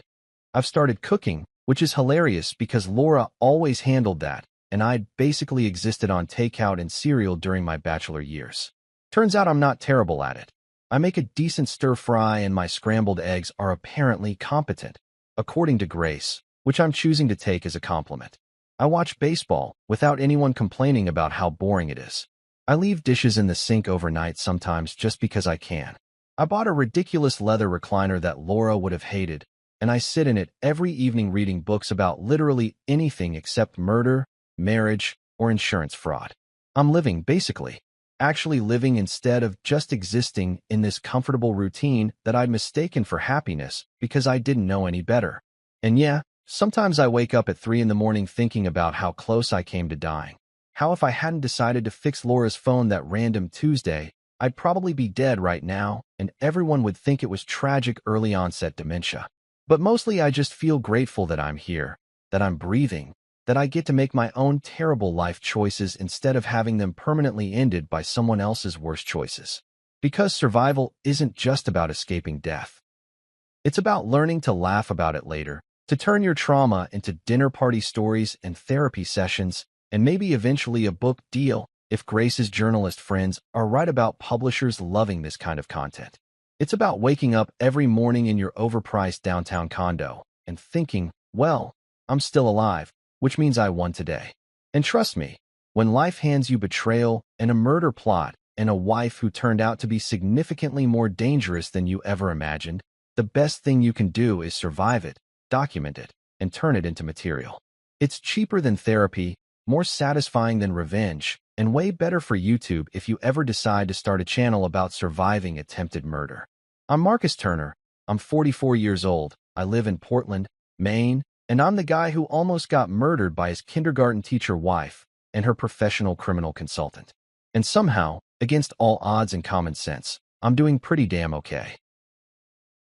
I've started cooking, which is hilarious because Laura always handled that, and I'd basically existed on takeout and cereal during my bachelor years. Turns out I'm not terrible at it. I make a decent stir-fry and my scrambled eggs are apparently competent, according to Grace, which I'm choosing to take as a compliment. I watch baseball without anyone complaining about how boring it is. I leave dishes in the sink overnight sometimes just because I can. I bought a ridiculous leather recliner that Laura would have hated, and I sit in it every evening reading books about literally anything except murder, marriage, or insurance fraud. I'm living, basically. Actually living instead of just existing in this comfortable routine that I'd mistaken for happiness because I didn't know any better. And yeah, sometimes I wake up at 3 in the morning thinking about how close I came to dying. How if I hadn't decided to fix Laura's phone that random Tuesday, I'd probably be dead right now, and everyone would think it was tragic early onset dementia. But mostly I just feel grateful that I'm here, that I'm breathing, that I get to make my own terrible life choices instead of having them permanently ended by someone else's worst choices. Because survival isn't just about escaping death. It's about learning to laugh about it later, to turn your trauma into dinner party stories and therapy sessions, and maybe eventually a book deal if Grace's journalist friends are right about publishers loving this kind of content. It's about waking up every morning in your overpriced downtown condo and thinking, well, I'm still alive, which means I won today. And trust me, when life hands you betrayal and a murder plot and a wife who turned out to be significantly more dangerous than you ever imagined, the best thing you can do is survive it, document it, and turn it into material. It's cheaper than therapy, more satisfying than revenge, and way better for YouTube if you ever decide to start a channel about surviving attempted murder. I'm Marcus Turner. I'm 44 years old. I live in Portland, Maine, and I'm the guy who almost got murdered by his kindergarten teacher wife and her professional criminal consultant. And somehow, against all odds and common sense, I'm doing pretty damn okay.